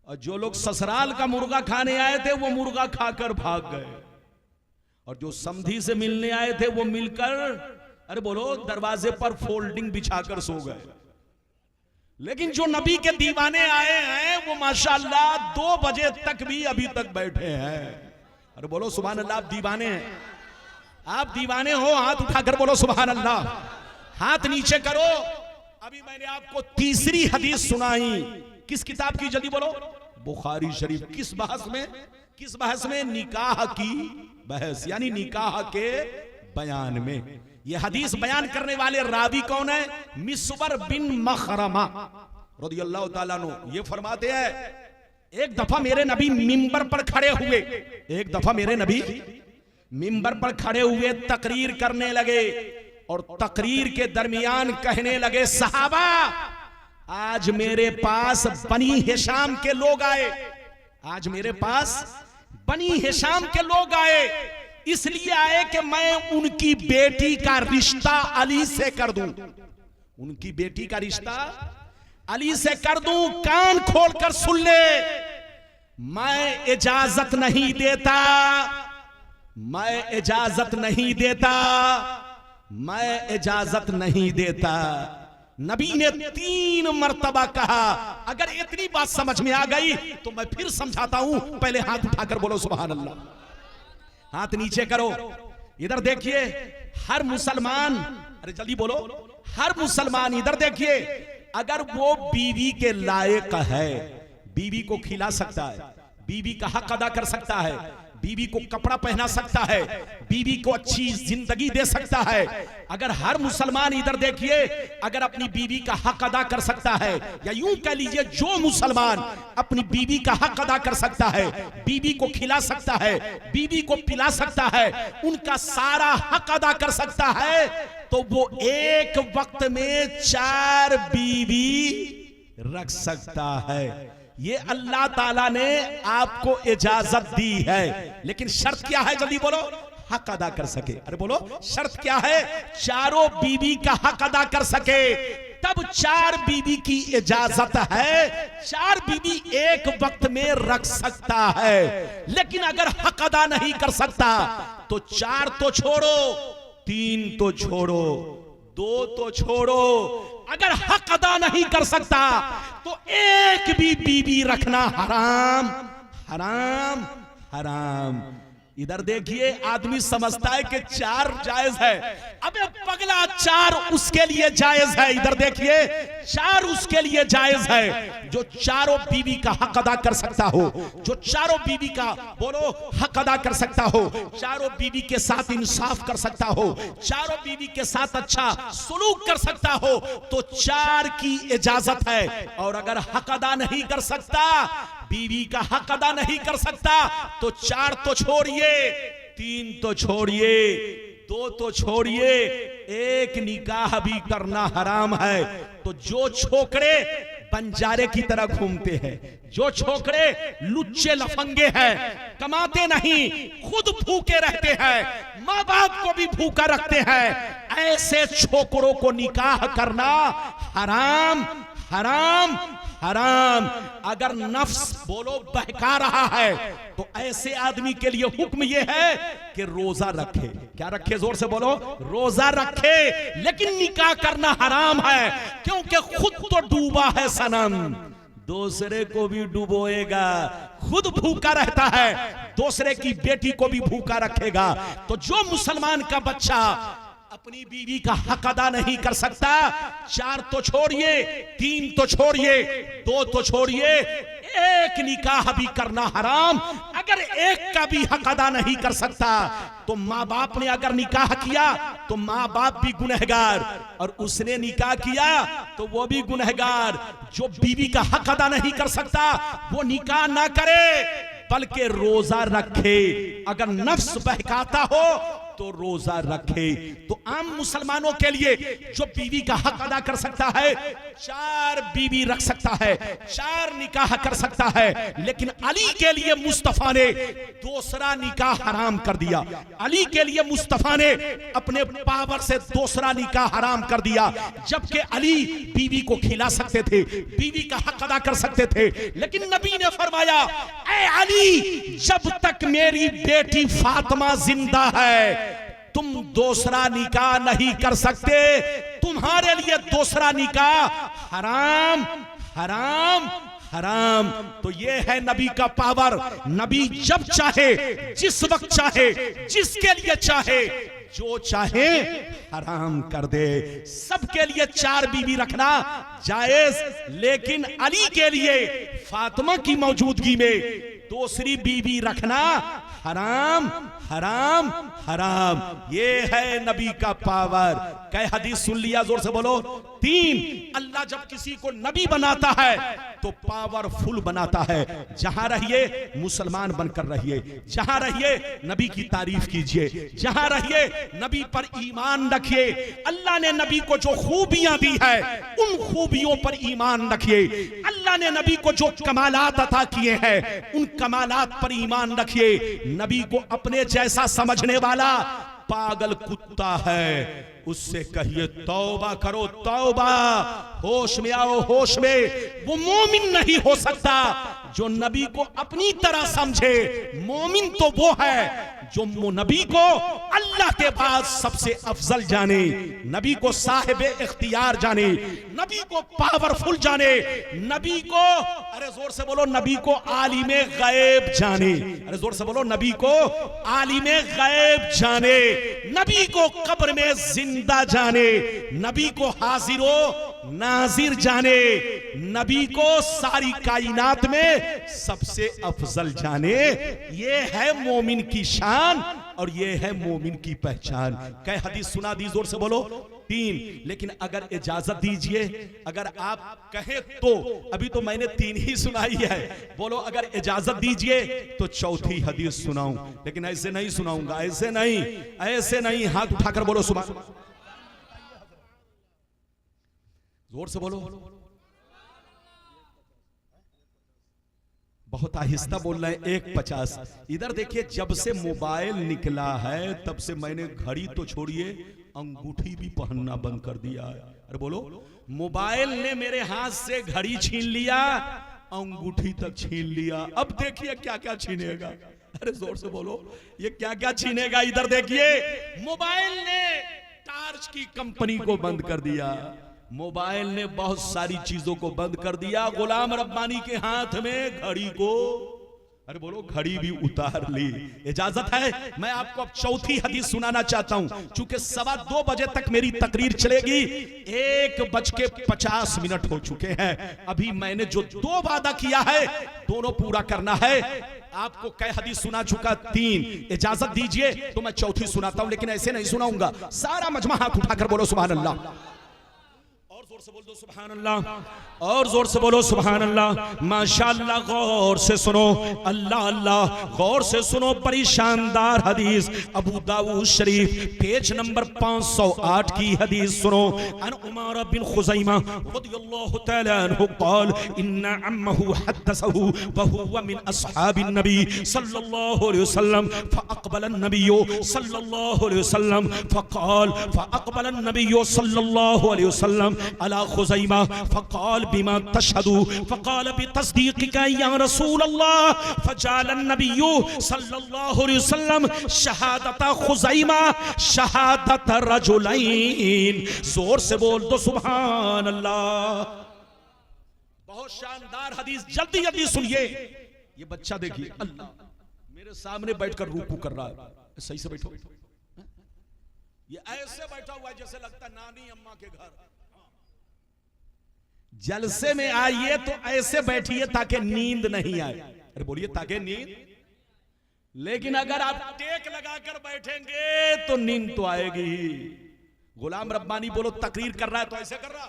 और जो लोग ससुराल का मुर्गा खाने आए थे वो मुर्गा खाकर भाग गए, और जो समधी से मिलने आए थे वो मिलकर, अरे बोलो, दरवाजे पर फोल्डिंग बिछाकर सो गए। लेकिन जो नबी के दीवाने आए हैं वो माशाअल्लाह 2 बजे तक भी अभी तक बैठे हैं। अरे बोलो सुभान अल्लाह। आप दीवाने हैं? आप दीवाने हो? हाथ उठाकर बोलो सुभान अल्लाह। हाथ नीचे करो। अभी मैंने आपको तीसरी हदीस सुनाई। किस किताब की? जल्दी बोलो। बुखारी शरीफ। किस बहस में? किस बहस में? निकाह की बहस, यानी निकाह के बयान में। ये हदीस बयान करने वाले रावी कौन है? मिस्वर बिन मखरमा रदियल्लाहु ताला अन्हु। ये फरमाते हैं, एक दफा मेरे नबी मिंबर पर खड़े हुए, एक दफा मेरे नबी मिंबर पर खड़े हुए तकरीर करने लगे, और तकरीर के दरमियान कहने लगे, सहाबा आज मेरे पास बनी हिशाम के लोग आए, आज मेरे पास बनी हिशाम के लोग आए, इसलिए आए कि मैं उनकी बेटी का रिश्ता अली से कर दूं, उनकी बेटी का रिश्ता अली से कर दूं। कान खोलकर सुन ले, मैं इजाजत नहीं देता, मैं इजाजत नहीं देता, मैं इजाजत नहीं देता। नबी ने 3 मर्तबा कहा। अगर इतनी बात समझ में आ गई तो मैं फिर समझाता हूं। पहले हाथ उठाकर बोलो सुभान अल्लाह। हाथ नीचे करो। इधर देखिए, हर मुसलमान, अरे जल्दी बोलो, हर मुसलमान इधर देखिए, अगर वो बीवी के लायक है, बीवी को खिला सकता है, बीवी का हक अदा कर सकता है, बीवी को कपड़ा पहना सकता है, बीवी को अच्छी जिंदगी दे सकता है, अगर हर मुसलमान इधर देखिए अगर अपनी बीवी का हक अदा कर सकता है, या यूं कह लीजिए जो मुसलमान अपनी बीवी का हक अदा कर सकता है, बीवी को खिला सकता है, बीवी को पिला सकता है, उनका सारा हक अदा कर सकता है, तो वो एक वक्त में 4 बीवी रख सकता है। ये अल्लाह ताला ने आपको इजाजत दी है, लेकिन शर्त क्या है? जल्दी बोलो। हक अदा कर सके। अरे बोलो, शर्त क्या है? चारों बीवी का हक अदा कर सके, तब 4 बीवी की इजाजत है। 4 बीवी एक वक्त में रख सकता है, लेकिन अगर हक अदा नहीं कर सकता तो 4 तो छोड़ो, 3 तो छोड़ो, 2 तो छोड़ो, अगर हक अदा नहीं कर सकता तो एक भी बीवी रखना हराम, हराम, हराम। इधर देखिए, आदमी समझता है कि 4 जायज है। अबे पगला, 4 उसके लिए जायज है। इधर देखिए, 4 उसके लिए जायज है जो चारों बीवी का हक अदा कर सकता हो, जो चारों बीवी का बोलो हक अदा कर सकता हो, चारों बीवी के साथ इंसाफ कर सकता हो, चारों बीवी के साथ अच्छा सुलूक कर सकता हो, तो 4 की इजाजत है। और अगर हक अदा नहीं कर सकता, बीवी का हक अदा नहीं कर सकता, तो 4 तो छोड़िए, 3 तो छोड़िए, 2 तो छोड़िए, एक निकाह भी करना हराम है। तो जो छोकरे बंजारे की तरह घूमते हैं, जो छोकरे लुच्चे लफंगे हैं, कमाते नहीं, खुद भूखे रहते हैं, माँ बाप को भी भूखा रखते हैं, ऐसे छोकरों को निकाह करना हराम हराम हराम। अगर नफ्स बोलो बहका रहा है तो ऐसे आदमी के लिए हुक्म यह है कि रोजा रखे। क्या रखे? जोर से बोलो, रोजा रखे। लेकिन निकाह करना हराम है, क्योंकि खुद तो डूबा है सनम, दूसरे को भी डुबोएगा। खुद भूखा रहता है, दूसरे की बेटी को भी भूखा रखेगा। तो जो मुसलमान का बच्चा अपनी बीवी का हक अदा नहीं कर सकता, 4 तो छोड़िए, 3 तो छोड़िए, 2 तो छोड़िए, एक निकाह भी करना हराम। अगर एक का भी हक अदा नहीं कर सकता तो माँ बाप ने अगर निकाह किया तो माँ बाप भी गुनहगार, और उसने निकाह किया तो वो भी गुनहगार। जो बीवी का हक अदा नहीं कर सकता वो निकाह ना करे, बल्कि रोजा रखे। अगर नफ्स बहकाता हो तो रोजा रखे। तो आम मुसलमानों के लिए जो बीवी का हक अदा कर सकता है, 4 बीवी रख सकता है, 4 निकाह कर सकता है। लेकिन अली के लिए मुस्तफा ने दूसरा निकाह हराम कर दिया। अली के लिए मुस्तफा ने अपने पावर से दूसरा निकाह हराम कर दिया। जबकि अली बीवी को खिला सकते थे, बीवी का हक अदा कर सकते थे, लेकिन नबी ने फरमाया, ऐ अली, जब तक मेरी बेटी फातिमा जिंदा है तुम दूसरा निकाह नहीं कर सकते। तुम्हारे लिए दूसरा निकाह हराम हराम हराम। तो ये है नबी का पावर। नबी जब चाहे, जिस वक्त चाहे, जिसके लिए चाहे, जो चाहे हराम कर दे। सबके लिए 4 बीवी रखना जायज, लेकिन अली के लिए फातिमा की मौजूदगी में दूसरी बीवी रखना हराम हराम हराम। ये है नबी का पावर। कई हदीस सुन लिया, जोर से बोलो। 3, अल्लाह जब किसी को नबी बनाता है तो पावरफुल बनाता है। जहां रहिए मुसलमान बनकर रहिए, जहां रहिए नबी की तारीफ कीजिए, जहां रहिए नबी पर ईमान रखिए। अल्लाह ने नबी को जो खूबियां दी है उन खूबियों पर ईमान रखिए। अल्लाह ने नबी को जो कमालात अता किए हैं उन कमालात पर ईमान रखिए। नबी को अपने जैसा समझने वाला पागल कुत्ता है, उससे कहिए तौबा करो, तौबा। होश में आओ, होश में। वो मोमिन नहीं हो सकता जो नबी को अपनी तरह समझे। मोमिन तो वो है जो नबी को अल्लाह के बाद सबसे अफजल जाने, नबी को साहिब इख्तियार जाने, नबी को पावरफुल जाने, नबी को, अरे जोर से बोलो, नबी को आलिमे गैब जाने। अरे जोर से बोलो, नबी को आलिमे गैब जाने, नबी को कब्र में जिंदा जाने, नबी को हाजिरो नाजिर जाने, नबी को सारी कायनात में सबसे अफजल जाने। ये है मोमिन की शान और ये है मोमिन की पहचान। कई हदीस सुना दी, जोर से बोलो। 3, लेकिन अगर इजाजत दीजिए, अगर आप कहें तो, अभी तो मैंने 3 ही सुनाई है, बोलो अगर इजाजत दीजिए तो 4थी हदीस सुनाऊं, लेकिन ऐसे नहीं सुनाऊंगा, ऐसे नहीं, ऐसे नहीं। हाथ उठाकर बोलो सुभान, जोर से बोलो। बहुत आहिस्ता बोल रहे हैं, 1:50। इधर देखिए, जब से मोबाइल निकला है तब से मैंने घड़ी तो छोड़िए, अंगूठी भी पहनना बंद कर दिया है। अरे बोलो, मोबाइल ने मेरे हाथ से घड़ी छीन लिया, अंगूठी तक छीन लिया, अब देखिए क्या क्या छीनेगा। अरे जोर से बोलो, ये क्या क्या छीनेगा। इधर देखिए, मोबाइल ने टार्च की कंपनी को बंद कर दिया, मोबाइल ने बहुत सारी चीजों को बंद कर दिया। गुलाम रब्बानी के हाथ में घड़ी को, अरे बोलो, घड़ी भी उतार ली। इजाजत है, मैं आपको अब 4थी हदीस सुनाना चाहता हूं। चूंकि 2:15 बजे तक मेरी तकरीर चलेगी, 1:50 हो चुके हैं। अभी मैंने जो 2 वादा किया है दोनों पूरा करना है। आपको कई हदीस सुना चुका, 3। इजाजत दीजिए तो मैं 4थी सुनाता हूं, लेकिन ऐसे नहीं सुनाऊंगा। सारा मजमा हाथ उठाकर बोलो सुभान अल्लाह। जोर से बोल दो सुभान अल्लाह, और जोर से बोलो सुभान अल्लाह। माशाअल्लाह, गौर से सुनो, अल्लाह अल्लाह, गौर से सुनो, बड़ी शानदार हदीस, अबू दाऊद शरीफ पेज नंबर 508 की हदीस सुनो। अन उमार बिन खुज़ैमा रदियल्लाहु तआला अन्हु क़ाल इन्ना अम्महु हद्दसहु व हुवा मिन अस्हाबिन नबी सल्लल्लाहु अलैहि वसल्लम फअक़बल अन्नबिय्यु सल्लल्लाहु अलैहि वसल्लम फक़ाल फअक़बल अन्नबिय्यु सल्लल्लाहु अलैहि वसल्लम अला खुज़ैमा फक़ाल बिमा तशहदु फक़ाल बितस्दीक़िका या रसूल अल्लाह फजाल अन्नबिय्यु सल्लल्लाहु अलैहि वसल्लम शहादत खुज़ैमा शहादत रजुलैन। जोर से बोल दो सुभान अल्लाह। बहुत शानदार हदीस, जल्दी जल्दी सुनिए। ये बच्चा देखिए, अल्लाह मेरे सामने बैठकर रुकू कर रहा है, सही से बैठो। ये ऐसे बैठा हुआ है जैसे लगता है नानी अम्मा के घर। जलसे में आइए तो ऐसे बैठिए ताकि नींद नहीं आए। अरे बोलिए ताकि नींद, लेकिन अगर आप टेक लगाकर बैठेंगे तो नींद तो आएगी ही। गुलाम रब्बानी बोलो तकरीर कर रहा है तो ऐसे कर रहा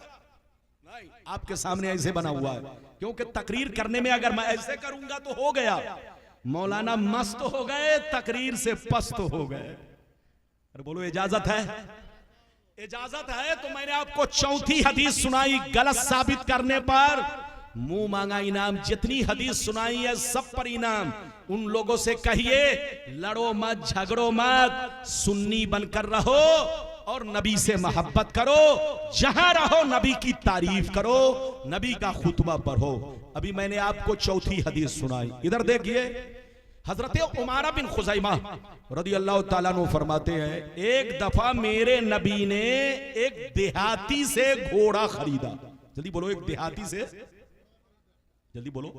नहीं, आपके सामने ऐसे बना हुआ है, क्योंकि तकरीर करने में अगर मैं ऐसे करूंगा तो हो गया, मौलाना मस्त हो गए, तकरीर से पस्त हो गए। अरे बोलो इजाजत है, इजाजत है। तो मैंने आपको चौथी हदीस सुनाई, गलत साबित करने पर मुंह मांगा इनाम। जितनी हदीस सुनाई है सब पर इनाम। उन लोगों से कहिए लड़ो मत, झगड़ो मत, सुन्नी बनकर रहो और नबी से मोहब्बत करो, जहां रहो नबी की तारीफ करो, नबी का खुतबा पढ़ो। अभी मैंने आपको चौथी हदीस सुनाई, इधर देखिए। हजरत उमारा बिन खुज़ैमा रदियल्लाहु ताला अन्हु फरमाते हैं, एक दफा मेरे नबी ने एक देहाती से घोड़ा खरीदा। जल्दी बोलो, एक देहाती से, जल्दी बोलो।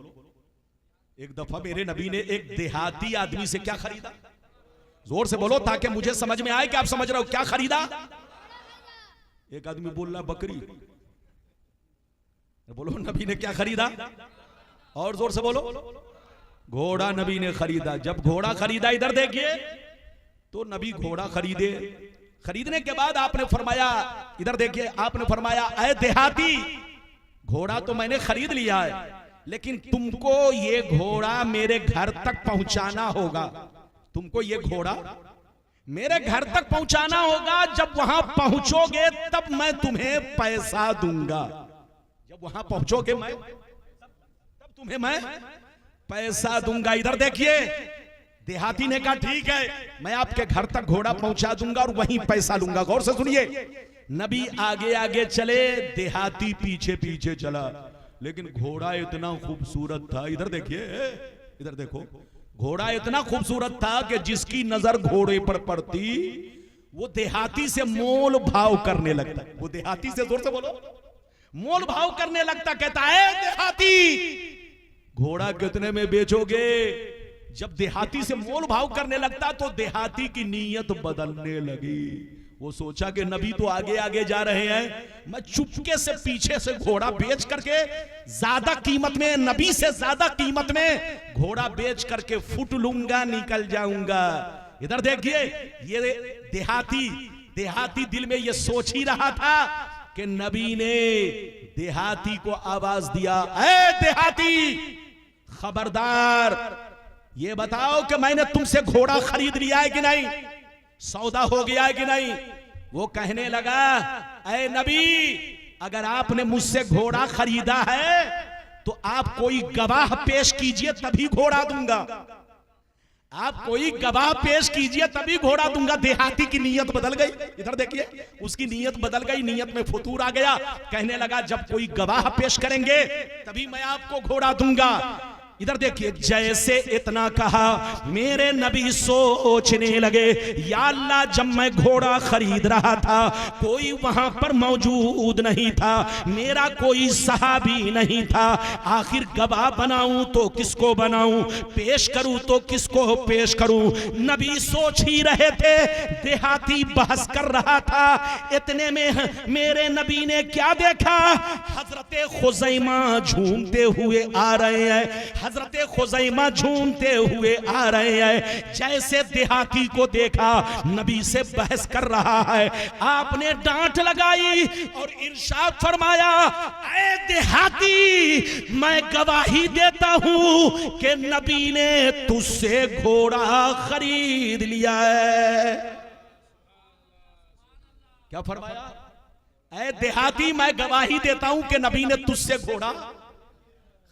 एक दफा मेरे नबी ने एक देहाती आदमी से क्या खरीदा? जोर से बोलो ताकि मुझे समझ में आए कि आप समझ रहे हो। क्या खरीदा? एक आदमी बोल रहा बकरी। बोलो नबी ने क्या खरीदा? और जोर से बोलो। घोड़ा नबी ने खरीदा। जब घोड़ा खरीदा, इधर देखिए, तो नबी घोड़ा खरीदे। खरीदने के बाद आपने फरमाया, इधर देखिए, आपने फरमाया ऐ देहाती, घोड़ा तो मैंने खरीद लिया है, लेकिन तुमको ये घोड़ा मेरे घर तक पहुंचाना होगा। तुमको ये घोड़ा मेरे घर तक पहुंचाना होगा। जब वहां पहुंचोगे तब मैं तुम्हें पैसा दूंगा। जब वहां पहुंचोगे मैं, तब तुम्हें मैं पैसा दूंगा। इधर देखिए, देहाती ने कहा ठीक है, मैं आपके घर तक घोड़ा पहुंचा दूंगा और वहीं पैसा लूंगा। गौर से सुनिए, नबी आगे आगे चले, देहाती पीछे पीछे चला, लेकिन घोड़ा इतना खूबसूरत था। इधर देखिए, इधर देखो, घोड़ा इतना खूबसूरत था कि जिसकी नजर घोड़े पर पड़ती वो देहाती से मोल भाव करने लगता। वो देहाती से, जोर से बोलो, मोल भाव करने लगता। कहता है देहाती, घोड़ा कितने में बेचोगे? जब देहाती से मोल भाव करने लगता तो देहाती की नीयत बदलने लगी। वो सोचा कि नबी तो आगे आगे जा रहे हैं, मैं चुपके से पीछे से घोड़ा बेच करके ज्यादा कीमत में, नबी से ज्यादा कीमत में घोड़ा बेच करके फुट लूंगा, निकल जाऊंगा। इधर देखिए, ये देहाती दिल में ये सोच ही रहा था कि नबी ने देहाती को आवाज दिया, ऐ देहाती, खबरदार, ये बताओ कि मैंने तुमसे घोड़ा खरीद लिया है कि नहीं, सौदा हो गया है कि नहीं? वो कहने लगा, ऐ नबी, अगर आपने मुझसे घोड़ा खरीदा है तो आप कोई गवाह पेश कीजिए तभी घोड़ा दूंगा। आप कोई गवाह पेश कीजिए तभी घोड़ा दूंगा। देहाती की नीयत बदल गई। इधर देखिए, उसकी नीयत बदल गई, नीयत में फुतूर आ गया। कहने लगा जब कोई गवाह पेश करेंगे तभी मैं आपको घोड़ा दूंगा। इधर देखिए, जैसे इतना कहा, मेरे नबी सोचने लगे, या अल्लाह, जब मैं घोड़ा खरीद रहा था कोई वहां पर मौजूद नहीं था, मेरा कोई सहाबी नहीं था, आखिर गवाह बनाऊं तो किसको बनाऊं, पेश करूं तो किसको पेश करूं? नबी सोच ही रहे थे, देहाती बहस कर रहा था। इतने में मेरे नबी ने क्या देखा? हजरत खुज़ैमा झूमते हुए आ रहे हैं। हजरत खुज़ैमा झूमते हुए आ रहे हैं। जैसे देहाती को देखा नबी से बहस कर रहा है, आपने डांट लगाई और इरशाद फरमाया, ऐ देहाती मैं गवाही देता हूं कि नबी ने तुझसे घोड़ा खरीद लिया है। क्या फरमाया? ऐ देहाती मैं गवाही देता हूं कि नबी ने तुझसे घोड़ा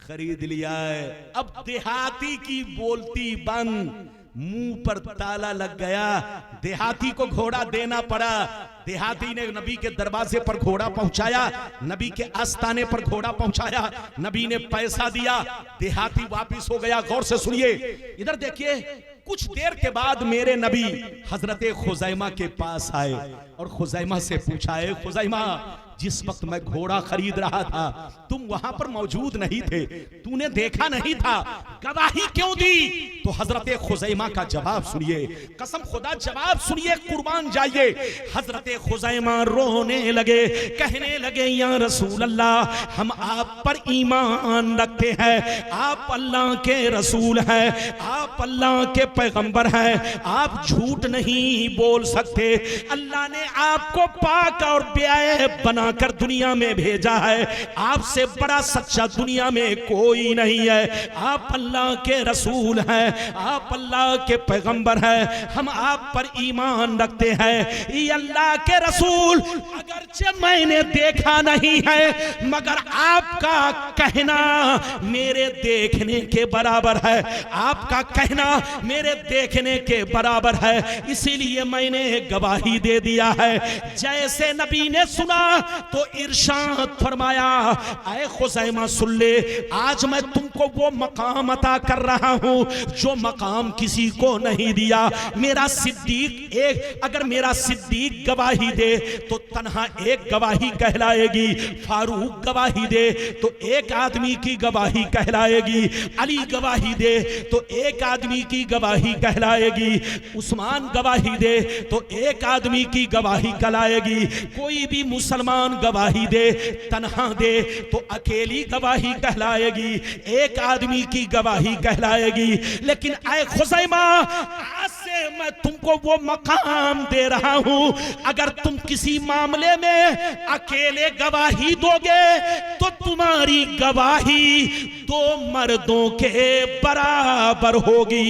खरीद लिया है। अब देहाती की बोलती बंद, मुंह पर ताला लग गया। देहाती को घोड़ा देना पड़ा। देहाती ने नबी के दरवाजे पर घोड़ा पहुंचाया, नबी के आस्ताने पर घोड़ा पहुंचाया, नबी ने पैसा दिया, देहाती वापिस हो गया। गौर से सुनिए, इधर देखिए। कुछ देर के बाद मेरे नबी हजरत खुज़ैमा के पास आए और खुज़ैमा से पूछा, है खुज़ैमा जिस वक्त मैं घोड़ा खरीद रहा था तुम वहां पर मौजूद नहीं थे, तूने देखा नहीं था, गवाही क्यों दी? तो हजरत खुज़ैमा का जवाब सुनिए, कसम खुदा जवाब सुनिए, कुर्बान जाइए। हजरत खुज़ैमा रोने लगे, कहने लगे, या रसूल अल्लाह हम आप पर ईमान रखते हैं, आप अल्लाह के रसूल हैं, आप अल्लाह के पैगंबर हैं, आप झूठ नहीं बोल सकते। अल्लाह ने आपको पाक और बेअयब बनाकर दुनिया में भेजा है, आपसे बड़ा सच्चा दुनिया में कोई नहीं है। आप अल्लाह के रसूल हैं, आप अल्लाह के पैगंबर हैं, हम आप पर ईमान रखते हैं। ये अल्लाह के रसूल, अगरचे मैंने देखा नहीं है मगर आपका कहना मेरे देखने के बराबर है, आपका कहना मेरे देखने के बराबर है, इसीलिए मैंने गवाही दे दिया है। जैसे नबी ने सुना तो इरशाद फरमाया, ऐ खुज़ैमा सुन ले, आज मैं तुमको वो मकाम अता कर रहा हूं जो मकाम किसी को नहीं दिया। मेरा सिद्दीक एक, अगर मेरा सिद्दीक गवाही दे तो तन्हा एक गवाही कहलाएगी, फारूक गवाही दे तो एक आदमी की गवाही कहलाएगी, अली गवाही दे तो एक आदमी की गवाही कहलाएगी, उस्मान गवाही दे तो एक आदमी की गवाही कहलाएगी। कोई भी मुसलमान गवाही दे, तन्हा दे तो अकेली गवाही कहलाएगी, एक आदमी की गवाही कहलाएगी। लेकिन ऐ खुज़ैमा, आज से मैं तुमको वो मकाम दे रहा हूं, अगर तुम किसी मामले में अकेले गवाही दोगे तो तुम्हारी गवाही दो मर्दों के बराबर होगी।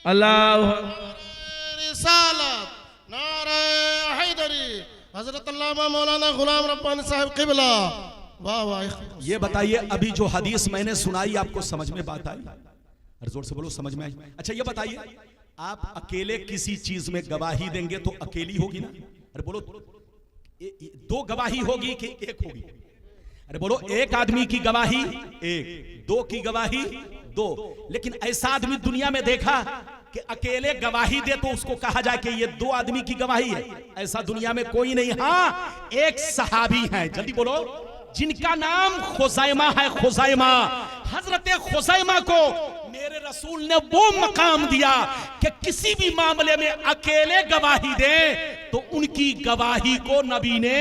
अल्लाह रिसालत, नारे हैदरी, हजरत अल्लामा मौलाना गुलाम रब्बानी साहब क़िबला। वाह वाह। ये बताइए, अभी जो हदीस मैंने सुनाई आपको समझ में बात आई? अरे जोर से बोलो, समझ में आई? अच्छा ये बताइए, आप अकेले किसी चीज में गवाही देंगे तो अकेली होगी ना? अरे बोलो, दो गवाही होगी कि एक होगी? अरे बोलो, एक आदमी की गवाही एक, दो की गवाही दो। लेकिन ऐसा आदमी दुनिया में देखा कि अकेले गवाही दे तो उसको कहा जाए कि ये दो आदमी की गवाही है? ऐसा दुनिया में कोई नहीं। हाँ, एक सहाबी है, जल्दी बोलो, जिनका नाम खुज़ैमा है। खुज़ैमा, हजरत खुज़ैमा को मेरे रसूल ने वो मकाम दिया कि किसी भी मामले में अकेले गवाही दे तो उनकी गवाही को नबी ने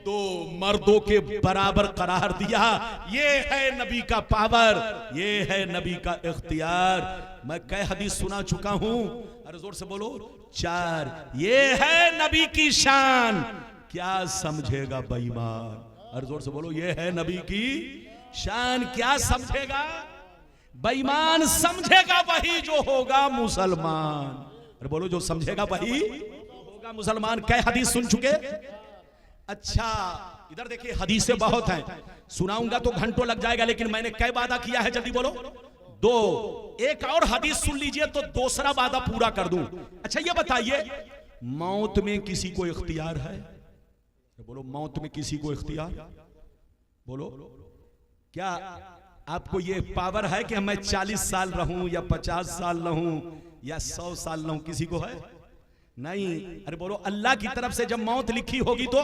दो मर्दों के बराबर करार दिया। ये है नबी का पावर, ये है नबी का इख्तियार। मैं कई हदीस सुना चुका हूं, अरे जोर से बोलो, 4। ये है नबी की शान, क्या समझेगा बेईमान? अरे जोर से बोलो, ये है नबी की शान, क्या समझेगा बेईमान? समझेगा वही जो होगा मुसलमान। अरे बोलो, जो समझेगा वही होगा मुसलमान। कई हदीस सुन चुके? अच्छा इधर देखिए, हदीसें बहुत हैं, सुनाऊंगा तो घंटों लग जाएगा, लेकिन मैंने कई वादा किया है, जल्दी बोलो, 2। एक और हदीस सुन लीजिए तो दूसरा वादा पूरा कर दूं। अच्छा ये बताइए, मौत में किसी को इख्तियार है? बोलो, मौत में किसी को इख्तियार? बोलो, क्या आपको ये पावर है कि मैं 40 साल रहूं या 50 साल रहूं या 100 साल रहूं? किसी को है? नहीं। अरे बोलो, अल्लाह की तरफ से जब मौत लिखी होगी तो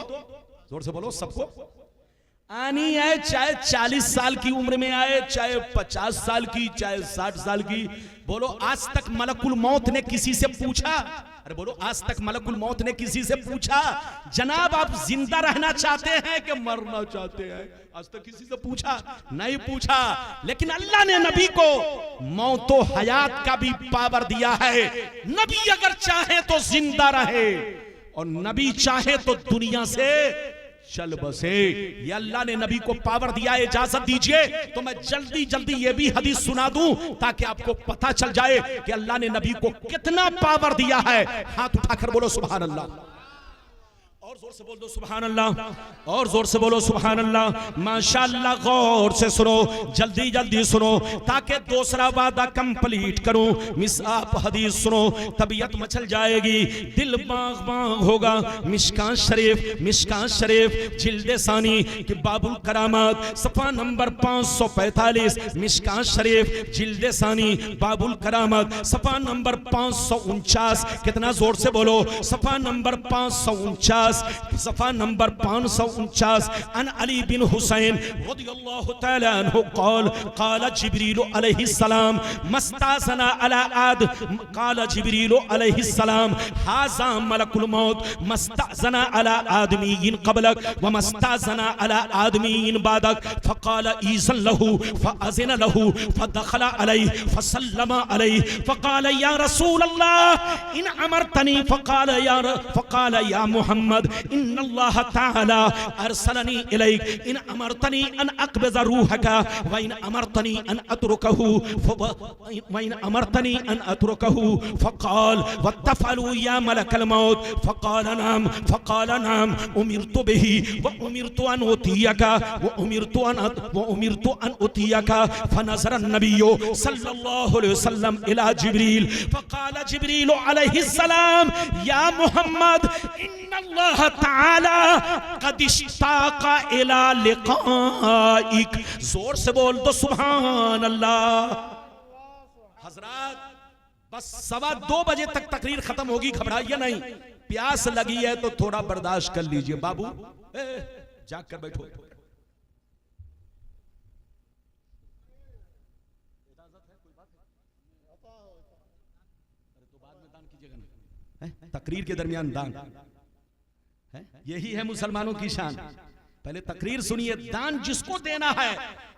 जोर से बोलो, सबको आनी है, चाहे 40 साल की उम्र में आए, चाहे 50 साल की, चाहे 60 साल की। बोलो, आज तक मलकुल मौत ने किसी से पूछा अरे बोलो, आज तक मलकुल मौत ने किसी से पूछा जनाब आप जिंदा रहना चाहते हैं कि मरना चाहते हैं? आज तक किसी से पूछा नहीं पूछा। लेकिन अल्लाह ने नबी को मौतो हयात का भी पावर दिया है। नबी अगर चाहे तो जिंदा रहे और नबी चाहे तो दुनिया से चल बसे। ये अल्लाह ने नबी को पावर दिया है। इजाजत दीजिए तो मैं जल्दी जल्दी ये भी हदीस सुना दूं ताकि आपको पता चल जाए कि अल्लाह ने नबी को कितना पावर दिया है। हाथ उठाकर बोलो सुभान अल्लाह, और जोर से बोल दो सुभान अल्लाह, और जोर से बोलो सुभान अल्लाह। माशाअल्लाह, गौर से सुनो, जल्दी जल्दी सुनो ताकि दूसरा वादा कंप्लीट करूं। मिसाप हदीस सुनो, तबीयत मचल जाएगी, दिल बाग बाग होगा। मिशकात शरीफ जिल्द सानी कि बाबुल करामात सफा नंबर 545। मिशकात शरीफ जिल्द सानी बाबुल करामात सफा नंबर 549। कितना जोर से बोलो, सफा नंबर 549, सफा नंबर 549। अन अली बिन हुसैन रदियल्लाहु तआला अन्हु क़ाल जिब्रील अलैहिस्सलाम मस्ताज़ना अला आद क़ाल जिब्रील अलैहिस्सलाम हाज़ा मलकुल मौत मस्ताज़ना अला आदमीयिन क़बलक व मस्ताज़ना अला आदमीयिन बादक फ़क़ाल ईज़न लहू फ़अज़िन लहू फ़दख़ल अलैहि फ़सल्लम अलैहि फ़क़ाल या रसूल अल्लाह इन अमरतनी फ़क़ाल या मुहम्मद इन्नल्लाह ताला अरसलनी इलैक इन अमरतनी अन अक़बिज़ रूहका व इन अमरतनी अन अतरुकहु फ़क़ाल वत्तफ़अलू या मलकल मौत फ़क़ाल नाम उमिरतु बिही व उमिरतु अन उतियका व उमिरतु अन उतियका फ़नज़र अन्नबिय्यु सल्लल्लाहु अलैहि वसल्लम इला जिब्रील फ़क़ाल जिब्रील अलैहिस्सलाम या मुहम्मद इन्नल्लाह ताला क़द इश्ताक़ा इला लिक़ाइक। जोर से बोल दो सुभान अल्लाह। हजरात, बस 2:15 बजे तक तकरीर खत्म होगी, घबराइए नहीं। प्यास लगी है तो थोड़ा बर्दाश्त कर लीजिए। बाबू जाग कर बैठो। तकरीर के दरमियान दान है, यही है मुसलमानों की शान। पहले तकरीर सुनिए, दान जिसको देना है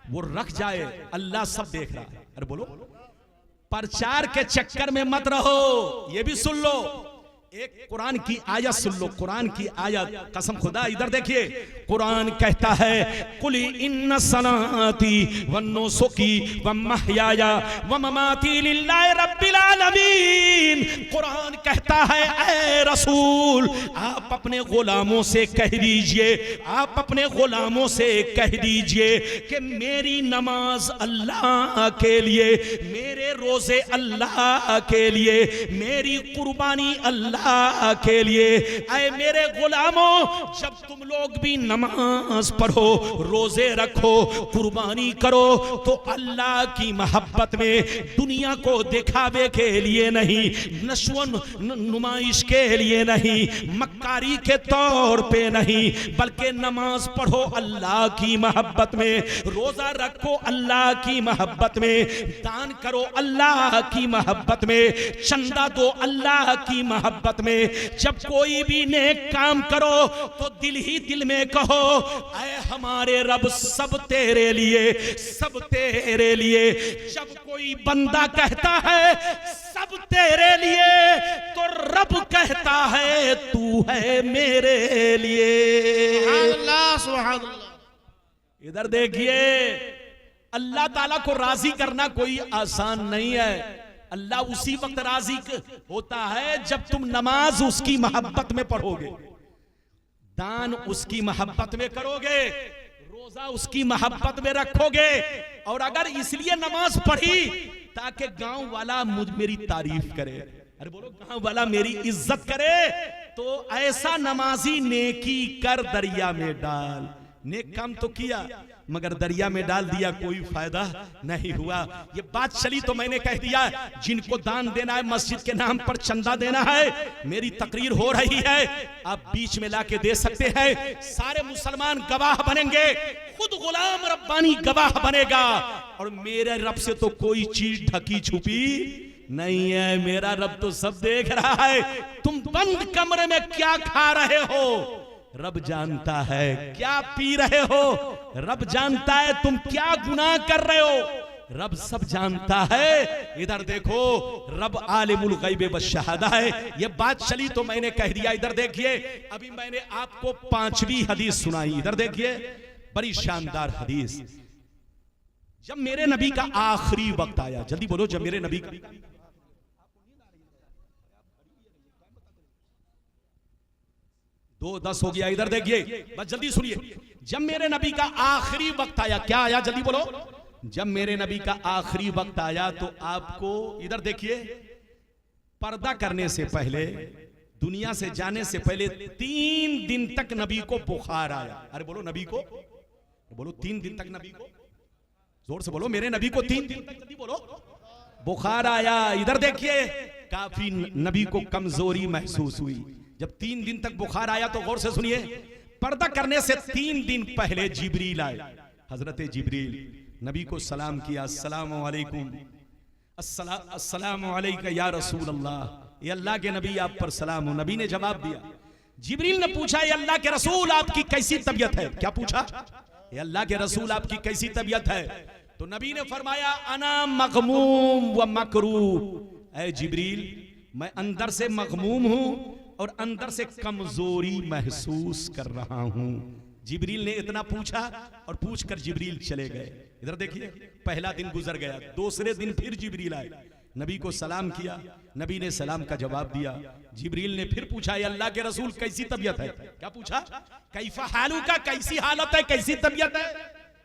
वो रख जाए, अल्लाह सब देख रहा है। अरे बोलो, प्रचार के चक्कर में मत रहो। ये भी सुन लो, एक कुरान की आयत सुन लो, कुरान की आयत, कसम खुदा, इधर देखिए। कुरान कहता है कुल इन्ना सलाती व नुसुकी व महयाया व ममाती लिल्लाहि रब्बिल आलमीन। कुरान कहता है ऐ रसूल, आप अपने गुलामों से कह दीजिए, आप अपने गुलामों से कह दीजिए कि मेरी नमाज अल्लाह के लिए, मेरे रोजे अल्लाह के लिए, मेरी कुर्बानी अल्लाह के लिए। ऐ मेरे गुलामों, जब तुम लोग भी नमाज पढ़ो, रोजे रखो, कुर्बानी करो तो अल्लाह की मोहब्बत में, दुनिया को दिखावे के लिए नहीं, नशो नुमाइश के लिए नहीं, मक्कारी के तौर पे नहीं, बल्कि नमाज पढ़ो अल्लाह की मोहब्बत में, रोजा रखो अल्लाह की मोहब्बत में, दान करो अल्लाह की मोहब्बत में, चंदा दो अल्लाह की मोहब्बत में। जब कोई भी नेक काम करो तो दिल ही दिल में कहो ऐ हमारे रब सब तेरे लिए, सब तेरे लिए। जब कोई बंदा कहता है सब तेरे लिए तो रब कहता है तू है मेरे लिए। अल्लाह सुभान अल्लाह। इधर देखिए, अल्लाह ताला को राजी करना कोई आसान नहीं है। अल्लाह उसी वक्त राजी होता है जब तुम नमाज उसकी मोहब्बत में पढ़ोगे, दान उसकी मोहब्बत में करोगे, रोजा उसकी मोहब्बत में रखोगे। और अगर इसलिए नमाज पढ़ी ताकि गांव वाला मेरी तारीफ करे, अरे बोलो गांव वाला मेरी इज्जत करे, तो ऐसा नमाजी नेकी कर दरिया में डाल। नेक काम तो किया मगर दरिया में डाल दिया, कोई फायदा नहीं हुआ। ये बात चली तो मैंने कह दिया, जिनको दान देना है, मस्जिद के नाम पर चंदा देना है, मेरी तकरीर हो रही है, आप बीच में लाके दे सकते हैं। सारे मुसलमान गवाह बनेंगे, खुद गुलाम रब्बानी गवाह बनेगा। और मेरे रब से तो कोई चीज ढकी छुपी नहीं है, मेरा रब तो सब देख रहा है। तुम बंद कमरे में क्या खा रहे हो, रब जानता है। क्या पी रहे हो, रब जानता है। तुम क्या गुनाह कर रहे हो, रब सब जानता है। इधर देखो, रब आलिमुल गैब व शहादा है। ये बात चली तो मैंने कह दिया। इधर देखिए, अभी मैंने आपको 5वीं हदीस सुनाई। इधर देखिए, बड़ी शानदार हदीस। जब मेरे नबी का आखिरी वक्त आया, जल्दी बोलो, जब मेरे नबी का 2:10 हो गया। इधर देखिए, बस जल्दी सुनिए। जब मेरे नबी का आखिरी वक्त आया, क्या आया, जल्दी बोलो। जब मेरे नबी का आखिरी वक्त आया तो आपको, इधर देखिए, पर्दा करने से पहले, दुनिया से जाने से पहले 3 दिन तक नबी को बुखार आया। अरे बोलो, नबी को बोलो, 3 दिन तक नबी को, जोर से बोलो, मेरे नबी को 3 दिन तक, जल्दी बोलो, बुखार आया। इधर देखिए, काफी नबी को कमजोरी महसूस हुई। जब 3 दिन तक बुखार आया तो गौर से सुनिए, पर्दा करने से 3 दिन पहले जिब्रील आए। हजरत जिब्रील नबी को सलाम किया, अस्सलामु अलैकुम, अस्सलामु अलैका या रसूल अल्लाह, ये अल्लाह के नबी आप पर सलाम हो। नबी ने जवाब दिया। जिब्रील ने पूछा, ये अल्लाह के रसूल आपकी कैसी तबीयत है। क्या पूछा, ये अल्लाह के रसूल आपकी कैसी तबीयत है। तो नबी ने फरमाया, अना मगमूम व मकरूह। ऐ जिब्रील, मैं अंदर से मगमूम हूं और अंदर से कमजोरी महसूस कर रहा हूं। जिब्रील ने इतना पूछा और पूछकर जिब्रील चले गए। इधर देखिए, पहला दिन गुजर गया, दूसरे दिन फिर जिब्रील आए, नबी को सलाम किया। नबी ने सलाम का जवाब दिया। जिब्रील ने फिर पूछा, ये अल्लाह के रसूल कैसी तबीयत है। क्या पूछा, कैफा हालू का, कैसी हालत है, कैसी तबीयत है।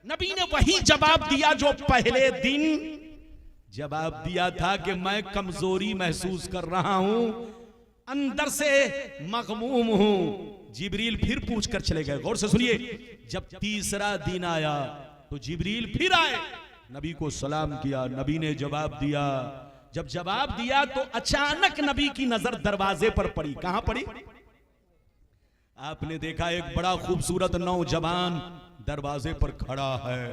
नबी ने वही जवाब दिया जो पहले दिन जवाब दिया था कि मैं कमजोरी महसूस कर रहा हूं, अंदर से मगमूम हूं। जिब्रील फिर पूछकर चले गए। गौर से सुनिए, जब तीसरा दिन आया तो जिब्रील फिर आए, नबी को सलाम किया। नबी ने जवाब दिया। जब जवाब दिया तो अचानक नबी की नजर दरवाजे पर पड़ी। कहां पड़ी, आपने देखा एक बड़ा खूबसूरत नौजवान दरवाजे पर खड़ा है।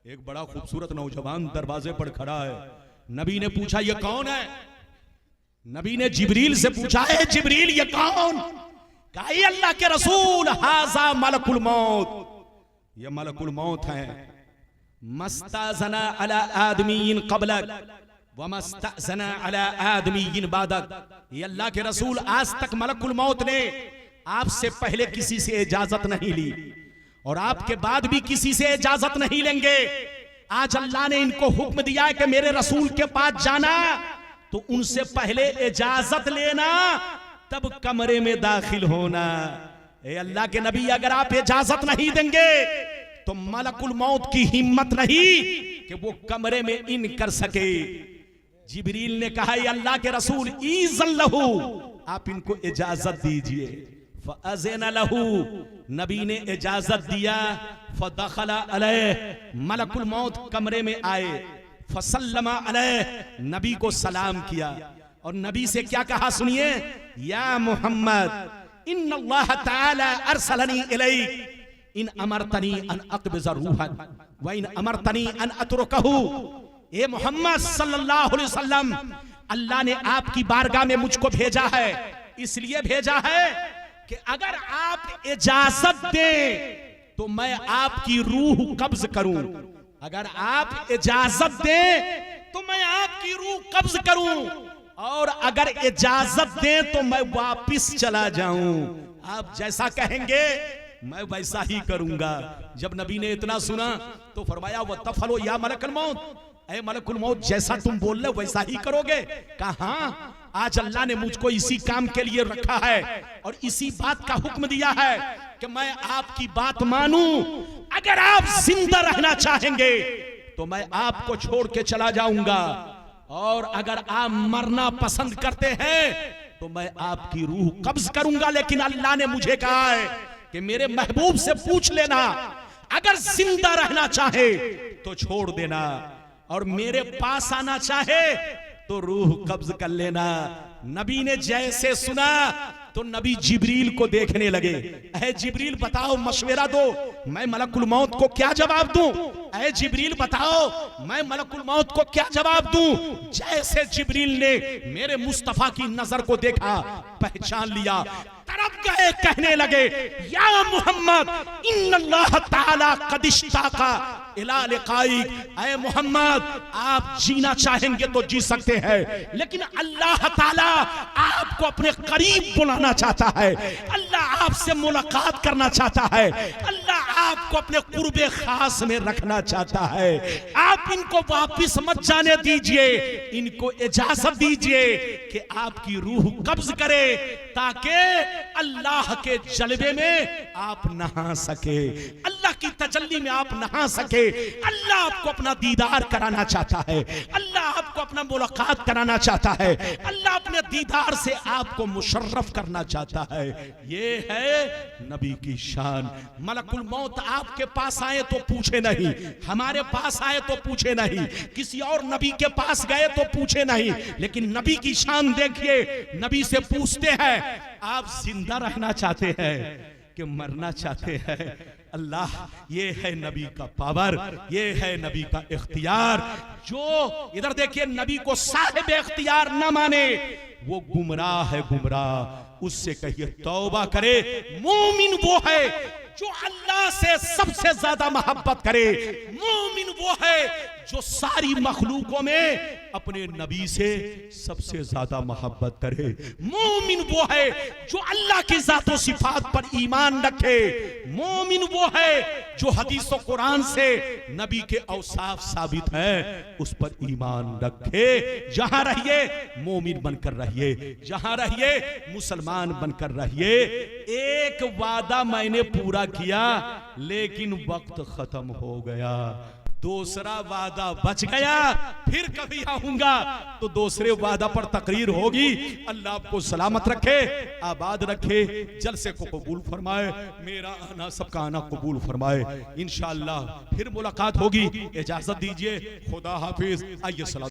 एक बड़ा खूबसूरत नौजवान दरवाजे पर खड़ा है। नबी ने पूछा, ये कौन है। नबी ने जिब्रील से पूछा, है जिब्रील ये कौन। कहा, ये अल्लाह के रसूल, हाजा मलकुल मौत, ये मलकुल मौत है। मस्ताजना अला आदमीन क़ब्लक व मस्ताजना अला आदमीन बादक। ये अल्लाह के रसूल, आज तक मलकुल मौत ने आपसे पहले किसी से इजाजत नहीं ली और आपके बाद भी किसी से इजाजत नहीं लेंगे। आज अल्लाह ने इनको हुक्म दिया है कि मेरे रसूल के पास जाना तो उनसे पहले इजाजत लेना, तब कमरे में दाखिल होना। ए अल्लाह के नबी, अगर आप इजाजत नहीं देंगे तो मलकुल मौत की हिम्मत नहीं कि वो कमरे में इन कर सके। जिब्रील ने कहा, ये अल्लाह के रसूल, ईज़न लहू, आप इनको इजाजत दीजिए। फ़अज़िन लहू, नबी ने इजाजत दिया। फ़दख़ला अलैह, मलकुल मौत कमरे में आए। फ़सल्लमा अलैह, नबी को सलाम किया और नबी से क्या कहा सुनिए, या मोहम्मद इन्नल्लाह तआला अरसलनी इलैक इन अमरतनी अन अक़बिज़ रूहन व इन अमरतनी अन अतरुकहू। ए मोहम्मद सल्लल्लाहु अलैहि वसल्लम, अल्लाह ने आपकी बारगाह में मुझको भेजा है, इसलिए भेजा है कि अगर आप इजाजत दें तो मैं आपकी रूह कब्ज करूं। अगर आप इजाजत दें तो मैं आपकी रूह कब्ज करूं और अगर इजाजत दें तो मैं वापिस चला जाऊं। आप जैसा कहेंगे मैं वैसा ही करूंगा। जब नबी ने इतना सुना तो फरमाया, वो तफलो या मलकुल मौत, ऐ मलकुल मौत, जैसा तुम बोल रहे वैसा ही करोगे। कहा, आज अल्लाह ने मुझको इसी काम के लिए रखा है और इसी बात का हुक्म दिया है कि मैं आपकी बात मानूं। अगर आप जिंदा रहना चाहेंगे तो मैं आपको छोड़ के चला जाऊंगा और अगर आप मरना पसंद करते हैं तो मैं आपकी रूह कब्ज करूंगा। लेकिन अल्लाह ने मुझे कहा है कि मेरे महबूब से पूछ लेना, अगर जिंदा रहना चाहे तो छोड़ देना और मेरे पास आना चाहे तो रूह कब्ज कर लेना। नबी ने जैसे सुना तो नबी जिब्रील को देखने लगे। ऐ जिब्रील बताओ, मशवरा दो, मैं मलकुल मौत को क्या जवाब दूं? ऐ जिब्रील बताओ, मैं मलकुल मौत को क्या जवाब दूं? जैसे जिब्रील ने मेरे मुस्तफा की नजर को देखा, पहचान लिया, तरफ गए, कहने लगे, या मोहम्मद इन्नल्लाह ताला कद इश्ताका इला लिकाइक। ऐ मोहम्मद, आप जीना चाहेंगे तो जी सकते हैं, लेकिन अल्लाह ताला आपको अपने करीब बुलाना चाहता है। अल्लाह आपसे मुलाकात करना चाहता है। अल्लाह आपको अपने कुर्बे खास में रखना चाहता है। आप इनको वापिस मत जाने दीजिए, इनको इजाजत दीजिए कि आपकी रूह कब्ज करे, ताकि अल्लाह के जलवे में आप नहा सके, अल्लाह की तजल्ली में आप नहा सके। अल्लाह आपको अपना दीदार कराना चाहता है, अल्लाह आपको अपना मुलाकात कराना चाहता है, अल्लाह अपने दीदार से आपको मुशर्रफ करना चाहता है। ये है नबी की शान। मलकुल मौत आपके पास आए तो पूछे नहीं, हमारे पास आए तो पूछे नहीं, किसी और नबी के पास गए तो पूछे नहीं, लेकिन नबी की शान देखिए। नबी से पूछते हैं, आप जिंदा रहना चाहते हैं कि मरना चाहते हैं? अल्लाह, ये है नबी का पावर, ये है नबी का इख्तियार। जो इधर देखिए, नबी को साहिब इख्तियार न माने वो गुमराह है, गुमराह। उससे कहिए तौबा करे। मोमिन वो है जो अल्लाह से सबसे ज्यादा मोहब्बत करे। मोमिन वो है जो सारी मखलूकों में अपने नबी से सबसे ज्यादा मोहब्बत करे। मोमिन वो है जो अल्लाह की जातो सिफात पर ईमान रखे। मोमिन वो है जो हदीस और कुरान से नबी के औसाफ साबित है उस पर ईमान रखे। जहां रहिए मोमिन बनकर रहिए, जहां रहिए मुसलमान बनकर रहिए। एक वादा मैंने पूरा किया, लेकिन वक्त खत्म हो गया। दूसरा वादा बच गया, फिर कभी आऊंगा तो दूसरे वादा पर तकरीर होगी। अल्लाह आपको सलामत रखे, आबाद रखे, जलसे को कबूल फरमाए, मेरा आना सबका आना कबूल फरमाए। इंशाअल्लाह फिर मुलाकात होगी। इजाजत दीजिए, खुदा हाफिज। आइए सलाम।